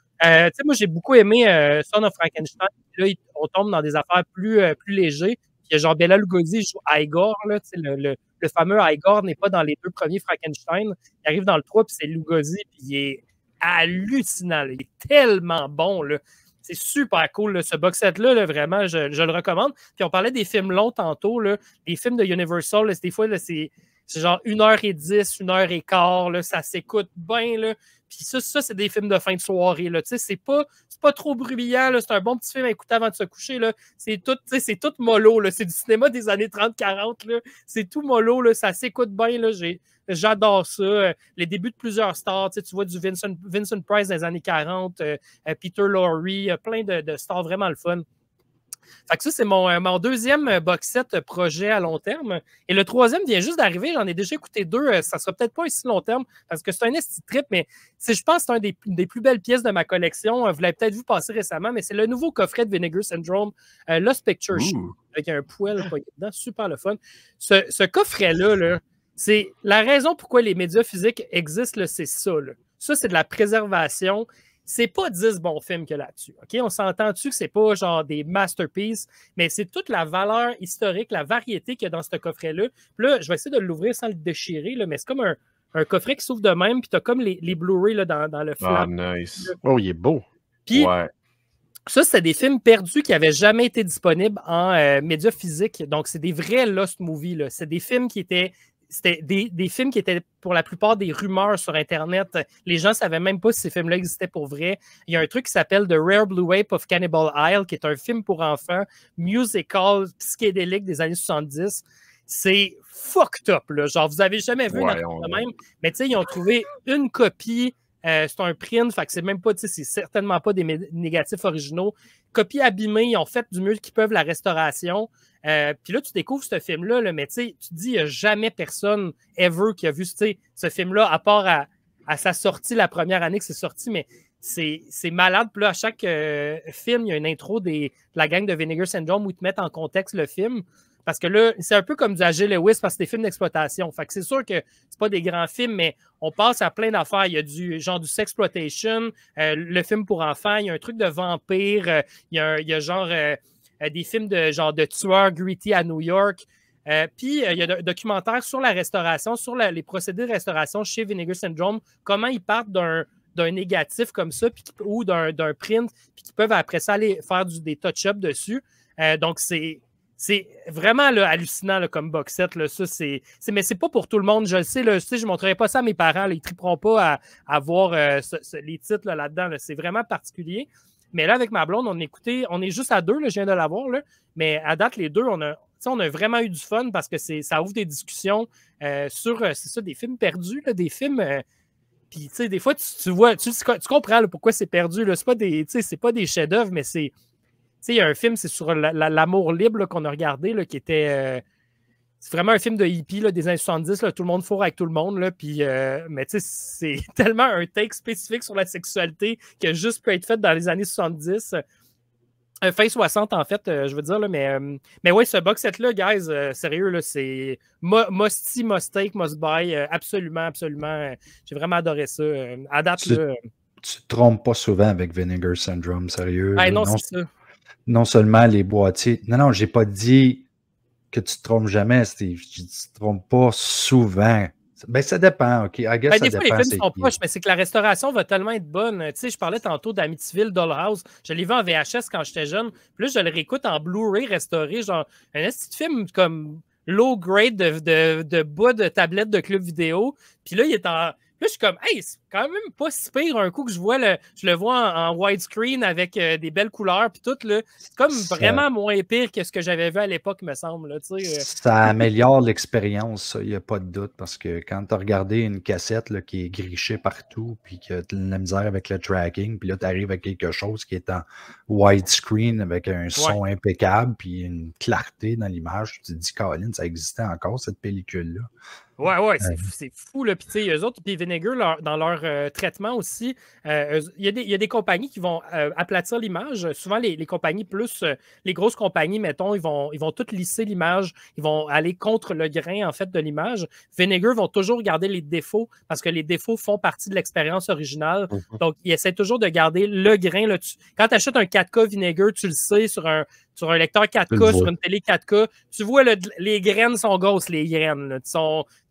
B: Moi, j'ai beaucoup aimé Son of Frankenstein. Là, on tombe dans des affaires plus légers. Puis il y a genre Bela Lugosi joue Igor. Là, le fameux Igor n'est pas dans les 2 premiers Frankenstein. Il arrive dans le 3, puis c'est Lugosi, puis il est hallucinant. Là. Il est tellement bon. Là. C'est super cool, là, ce box set-là. Là, vraiment, je le recommande. Puis on parlait des films longs tantôt. Là. Les films de Universal, là, des fois, là, c'est genre 1h10, 1h15. Là, ça s'écoute bien. Là. Puis ça, c'est des films de fin de soirée. Là. C'est pas pas trop bruyant, là, c'est un bon petit film à écouter avant de se coucher. C'est tout mollo. Là. C'est du cinéma des années 30-40. C'est tout mollo. Là. Ça s'écoute bien. Là. J'adore ça. Les débuts de plusieurs stars. Tu vois du Vincent Price dans les années 40, Peter Lorre, plein de stars vraiment le fun. Fait que ça, c'est mon deuxième box set projet à long terme. Et le troisième vient juste d'arriver. J'en ai déjà écouté 2. Ça sera peut-être pas aussi long terme parce que c'est un esti trip, mais je pense que c'est un des plus belles pièces de ma collection. Vous l'avez peut-être vu passer récemment, mais c'est le nouveau coffret de Vinegar Syndrome, Lost Picture Show, avec un poêle dedans. Super le fun. Ce coffret-là, là, c'est la raison pourquoi les médias physiques existent, là, c'est ça. Là. Ça, c'est de la préservation. C'est pas 10 bons films qu'il y a là-dessus. OK? On s'entend-tu que c'est pas genre des masterpieces, mais c'est toute la valeur historique, la variété qu'il y a dans ce coffret-là. Puis là, je vais essayer de l'ouvrir sans le déchirer, là, mais c'est comme un coffret qui s'ouvre de même, puis tu as comme les Blu-ray là, dans le flap.
C: Ah, nice.
A: Oh, il est beau.
B: Puis,
C: ouais.
B: ça, c'est des films perdus qui n'avaient jamais été disponibles en médias physiques. Donc, c'est des vrais Lost Movies. Là. C'est des films qui étaient... C'était des films qui étaient pour la plupart des rumeurs sur Internet. Les gens ne savaient même pas si ces films-là existaient pour vrai. Il y a un truc qui s'appelle The Rare Blue Ape of Cannibal Isle, qui est un film pour enfants, musical, psychédélique des années 70. C'est fucked up, là. Genre, vous n'avez jamais vu un même. Mais tu sais, ils ont trouvé une copie. C'est un print, fait que c'est même pas, tu sais, c'est certainement pas des négatifs originaux. Copie abîmée, ils ont fait du mieux qu'ils peuvent la restauration. Puis là, tu découvres ce film-là, là, mais tu te dis, il n'y a jamais personne ever qui a vu ce film-là, à part à sa sortie, la première année que c'est sorti, mais c'est malade. Puis là, à chaque film, il y a une intro de la gang de Vinegar Syndrome où ils te mettent en contexte le film. Parce que là, c'est un peu comme du A.G. Lewis parce que c'est des films d'exploitation. Fait que c'est sûr que c'est pas des grands films, mais on passe à plein d'affaires. Il y a du sexploitation, le film pour enfants, il y a un truc de vampire, il y a genre des films de tueurs gritty à New York. Puis il y a un documentaire sur la restauration, sur les procédés de restauration chez Vinegar Syndrome, comment ils partent d'un négatif comme ça ou d'un print, puis qu'ils peuvent après ça aller faire des touch-ups dessus. Donc, c'est vraiment là, hallucinant là, comme box set. Là. Ça, mais c'est pas pour tout le monde. Je le sais, là, je ne montrerai pas ça à mes parents. Là, ils ne triperont pas à voir les titres là-dedans. Là. C'est vraiment particulier. Mais là, avec ma blonde, on est juste à 2. Là, je viens de l'avoir. Là. Mais à date, les 2, on a vraiment eu du fun parce que ça ouvre des discussions sur c'est ça, des films perdus, là, des films. Puis, tu sais, des fois, tu vois, tu comprends là, pourquoi c'est perdu. C'est pas des chefs-d'œuvre, mais c'est. Tu sais, il y a un film, c'est sur l'amour libre là, qu'on a regardé, là, qui était... c'est vraiment un film de hippie là, des années 70, là, tout le monde fourre avec tout le monde, là, puis, mais tu sais, c'est tellement un take spécifique sur la sexualité qui a juste pu être fait dans les années 70. Fin 60, en fait, je veux dire, là, mais ouais, ce box set-là, guys, sérieux, là, c'est must-see, must-take, must-buy, absolument, absolument. J'ai vraiment adoré ça. À date, là...
D: Tu te trompes pas souvent avec Vinegar Syndrome, sérieux.
B: Ah, non, c'est ça.
D: Non seulement les boîtiers. Non, j'ai pas dit que tu te trompes jamais, Steve. Tu te trompes pas souvent. Ben, ça dépend, OK. I guess
B: des
D: ça
B: fois,
D: dépend,
B: les films sont proches, mais c'est que la restauration va tellement être bonne. Tu sais, je parlais tantôt d'Amityville Dollhouse. Je l'ai vu en VHS quand j'étais jeune. Puis là, je le réécoute en Blu-ray restauré. Genre, un petit film comme low grade de bas de tablette de club vidéo. Puis là, il est en... Là, je suis comme, hey, c'est quand même pas si pire un coup que je le vois en widescreen avec des belles couleurs puis tout. Là. C'est comme vraiment moins pire que ce que j'avais vu à l'époque, me semble. Là,
D: ça améliore l'expérience, il n'y a pas de doute, parce que quand tu as regardé une cassette là, qui est grichée partout, puis que tu as de la misère avec le tracking, puis là, tu arrives à quelque chose qui est en widescreen avec un son impeccable, puis une clarté dans l'image, tu te dis, Colin, ça existait encore, cette pellicule-là.
B: Ouais, c'est fou. Là. Puis, tu sais, eux autres, puis Vinegar, dans leur traitement aussi, il y a des compagnies qui vont aplatir l'image. Souvent, les compagnies plus, les grosses compagnies, mettons, ils vont toutes lisser l'image. Ils vont aller contre le grain, en fait, de l'image. Vinegar vont toujours garder les défauts parce que les défauts font partie de l'expérience originale. Donc, ils essaient toujours de garder le grain. Là. Quand tu achètes un 4K Vinegar, tu le sais, sur un lecteur 4K, sur une télé 4K, tu vois, là, les graines sont grosses, les graines. Tu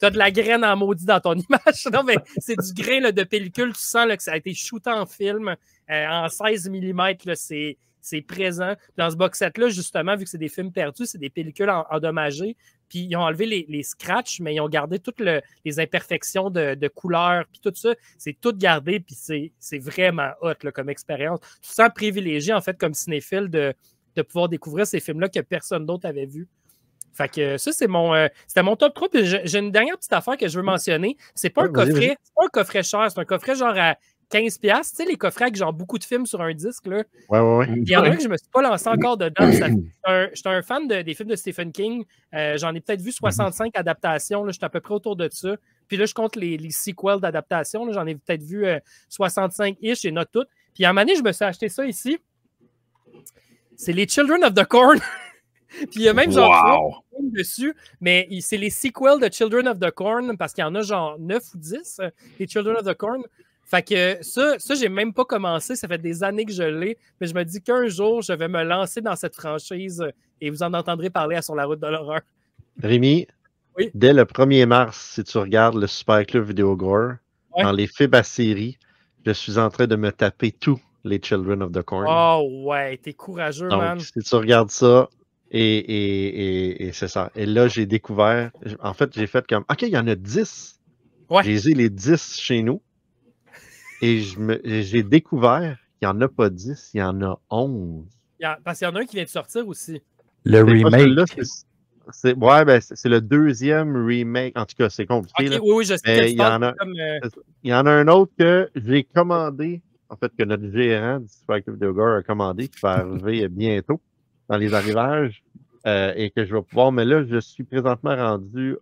B: as de la graine en maudit dans ton image. Non, mais c'est du grain là, de pellicule. Tu sens là, que ça a été shooté en film en 16 mm. Là, c'est c'est présent. Dans ce box set-là, justement, vu que c'est des films perdus, c'est des pellicules endommagées, puis ils ont enlevé les scratchs, mais ils ont gardé toutes les imperfections de couleurs, puis tout ça, c'est tout gardé, puis c'est vraiment hot là, comme expérience. Tu te sens privilégié, en fait, comme cinéphile, de pouvoir découvrir ces films-là que personne d'autre avait vu. Fait que ça, c'était mon top 3. Puis j'ai une dernière petite affaire que je veux mentionner. C'est pas un coffret, c'est pas un coffret cher, c'est un coffret genre à 15$. Tu sais, les coffrets avec genre beaucoup de films sur un disque, là.
A: Ouais.
B: Il y en a un que je me suis pas lancé encore dedans. J'étais un fan des films de Stephen King. J'en ai peut-être vu 65 adaptations. J'étais à peu près autour de ça. Puis là, je compte les sequels d'adaptation. J'en ai peut-être vu 65-ish et not toutes. Puis à un moment donné, je me suis acheté ça ici. C'est les Children of the Corn. Puis il y a même genre dessus, mais c'est les sequels de Children of the Corn, parce qu'il y en a genre 9 ou 10, les Children of the Corn. Fait que ça j'ai même pas commencé, ça fait des années que je l'ai, mais je me dis qu'un jour, je vais me lancer dans cette franchise et vous en entendrez parler à Sur la route de l'horreur.
A: Rémi,
B: oui?
A: Dès le 1er mars, si tu regardes le Super Club Vidéo Gore, dans les FIBA séries, je suis en train de me taper tous les Children of the Corn.
B: Oh ouais, t'es courageux,
A: donc,
B: man.
A: Si tu regardes ça, et c'est ça. Et là, j'ai découvert, en fait, j'ai fait comme, OK, il y en a 10.
B: Ouais.
A: J'ai les 10 chez nous. Et j'ai découvert qu'il n'y en a pas 10, il y en a 11.
B: Parce qu'il y en a un qui vient de sortir aussi.
D: Le remake.
A: C'est le deuxième remake. En tout cas, c'est compliqué.
B: Okay, oui, je sais.
A: Il y en a un autre que j'ai commandé, en fait, que notre gérant du Super Club Vidéo Gore a commandé, qui va arriver bientôt dans les arrivages, et que je vais pouvoir. Mais là, je suis présentement rendu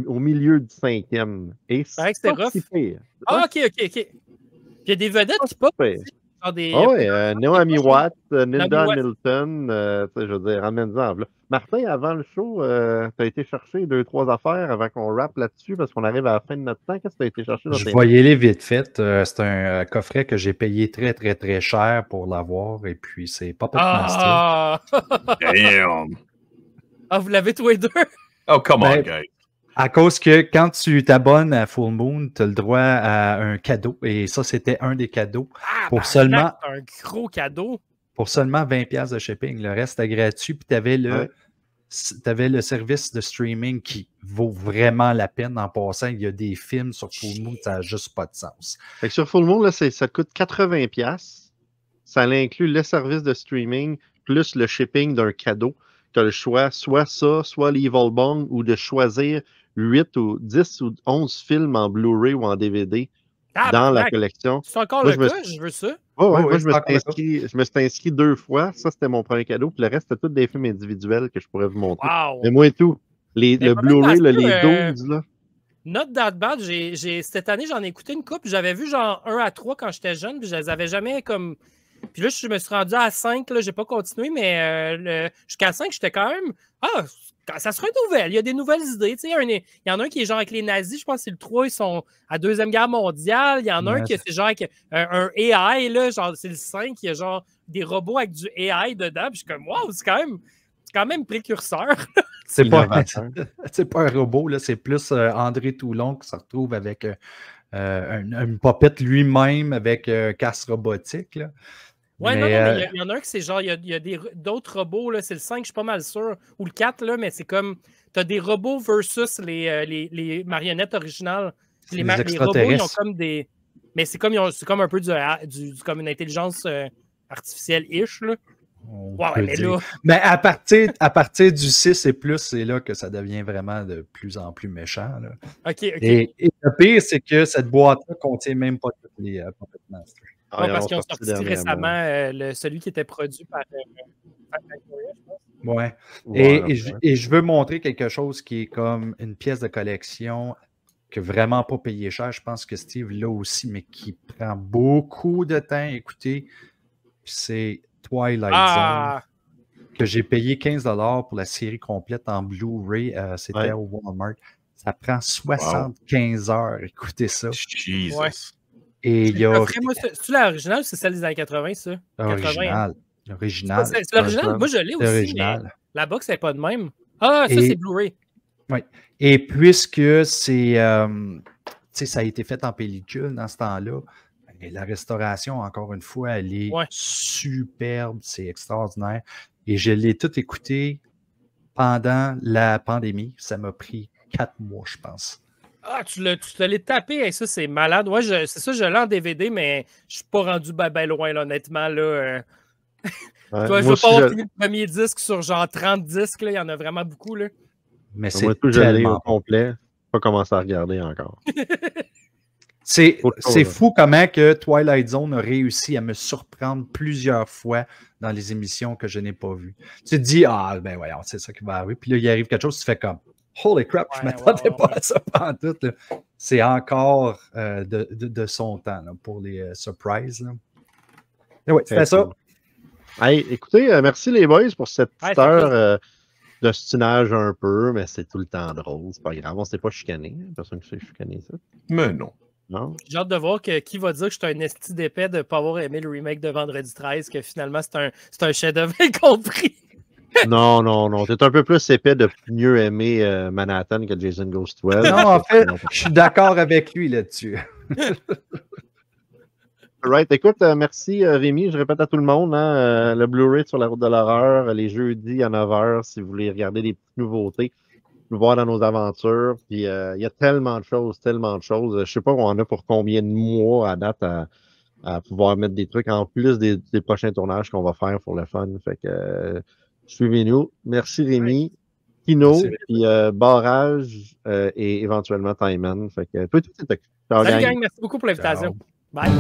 A: au milieu du 5e. Et c'est pas si pire.
B: Ah, OK. Il y a des vedettes qui pop.
A: Naomi Watts, Linda Hamilton, je veux dire, ramène-en. Martin, avant le show, tu as été chercher 2-3 affaires avant qu'on rappe là-dessus parce qu'on arrive à la fin de notre temps. Qu'est-ce que tu as été chercher?
D: Je voyais les vite fait. C'est un coffret que j'ai payé très, très, très cher pour l'avoir et puis c'est Puppet Master.
C: Damn!
B: Ah, vous l'avez tous les deux?
C: Oh, come on, guys!
D: À cause que quand tu t'abonnes à Full Moon, tu as le droit à un cadeau. Et ça, c'était un des cadeaux. Pour seulement
B: un gros cadeau.
D: Pour seulement 20$ de shipping. Le reste était gratuit. Puis tu avais le service de streaming qui vaut vraiment la peine. En passant, il y a des films sur Full Moon, ça n'a juste pas de sens.
A: Fait que sur Full Moon, là, ça coûte 80$. Ça inclut le service de streaming plus le shipping d'un cadeau. Tu as le choix, soit ça, soit l'Evil Bong, ou de choisir 8 ou 10 ou 11 films en Blu-ray ou en DVD dans la collection.
B: C'est encore le cas, je veux ça.
A: Moi, je me suis inscrit 2 fois. Ça, c'était mon premier cadeau. Puis le reste, c'était tous des films individuels que je pourrais vous montrer.
B: Wow.
A: Mais moi et tout. Le Blu-ray, les 12, là.
B: Not that bad. Cette année, j'en ai écouté une couple. J'avais vu genre 1 à 3 quand j'étais jeune. Puis je les avais jamais comme... Puis là, je me suis rendu à 5, là, j'ai pas continué, mais jusqu'à 5, j'étais quand même. Ça se renouvelle, il y a des nouvelles idées. Il y en a un qui est genre avec les nazis, je pense que c'est le 3, ils sont à la Deuxième Guerre mondiale. Il y en a un qui c'est genre avec un AI, là, genre c'est le 5, il y a genre des robots avec du AI dedans. Puis je suis comme, wow, c'est quand même précurseur.
D: C'est pas un robot, là, c'est plus André Toulon qui se retrouve avec une popette lui-même avec un casque robotique. Là.
B: Ouais, mais il y en a un qui c'est genre, il y a d'autres robots, là, c'est le 5, je suis pas mal sûr, ou le 4, là, mais c'est comme, t'as des robots versus les marionnettes originales. Les robots, ils ont comme des... Mais c'est comme un peu comme une intelligence artificielle-ish, là.
D: Mais à partir du 6 et plus, c'est là que ça devient vraiment de plus en plus méchant. Là.
B: OK.
D: Et le pire, c'est que cette boîte-là contient même pas tous les Puppet Master.
B: Parce qu'ils ont sorti récemment celui qui était produit par
D: Ouais. Et je veux montrer quelque chose qui est comme une pièce de collection que vraiment pas payé cher. Je pense que Steve l'a aussi, mais qui prend beaucoup de temps à écouter. C'est Twilight Zone, que j'ai payé 15$ pour la série complète en Blu-ray. C'était au Walmart. Ça prend 75 heures. Écoutez ça.
C: Jesus.
B: Ouais.
D: Et il y a...
B: C'est l'original ou c'est celle des années 80, ça?
D: L'original.
B: C'est l'original? Moi, je l'ai aussi, mais la box n'est pas de même. C'est Blu-ray.
D: Oui. Et puisque ça a été fait en pellicule dans ce temps-là, Et la restauration, encore une fois, elle est superbe, c'est extraordinaire. Et je l'ai tout écouté pendant la pandémie. Ça m'a pris 4 mois, je pense.
B: Ah, tu te l'es tapé, hey, ça c'est malade. Ouais, c'est ça, je l'ai en DVD, mais je suis pas rendu ben loin, là, honnêtement. Là, je veux pas avoir fini le premier disque sur genre 30 disques, là, il y en a vraiment beaucoup. Là.
D: Mais
A: moi, tout je l'ai au complet. Pas commencé à regarder encore.
D: C'est fou comment que Twilight Zone a réussi à me surprendre plusieurs fois dans les émissions que je n'ai pas vues. Tu te dis, ah, ben voyons, c'est ça qui va arriver. Puis là, il arrive quelque chose, tu fais comme, holy crap, je ne m'attendais pas à ça pantoute. C'est encore de son temps là, pour les surprises. Oui, c'était ça.
A: Hey, écoutez, merci les boys pour cette petite heure d'ostinage un peu, mais c'est tout le temps drôle. C'est pas grave, on ne s'est pas chicané. Personne qui s'est chicané ça.
C: Mais non.
B: J'ai hâte de voir qui va dire que je suis un esti d'épais de ne pas avoir aimé le remake de Vendredi 13, que finalement c'est un chef-d'œuvre incompris.
A: Non. T'es un peu plus épais de mieux aimer Manhattan que Jason Goes to Hell.
D: Non, en fait, je suis d'accord avec lui là-dessus.
A: Right, écoute, merci Rémi. Je répète à tout le monde, le Blu-ray sur la route de l'horreur, les jeudis à 9h, si vous voulez regarder des petites nouveautés, nous voir dans nos aventures. Puis il y a tellement de choses. Je sais pas, on en a pour combien de mois à date à pouvoir mettre des trucs en plus des prochains tournages qu'on va faire pour le fun. Fait que suivez-nous. Merci Rémi. Kino, puis Barrage et éventuellement Time Man. Fait que toi, tout est occupé.
B: Salut gang, merci beaucoup pour l'invitation. Bye.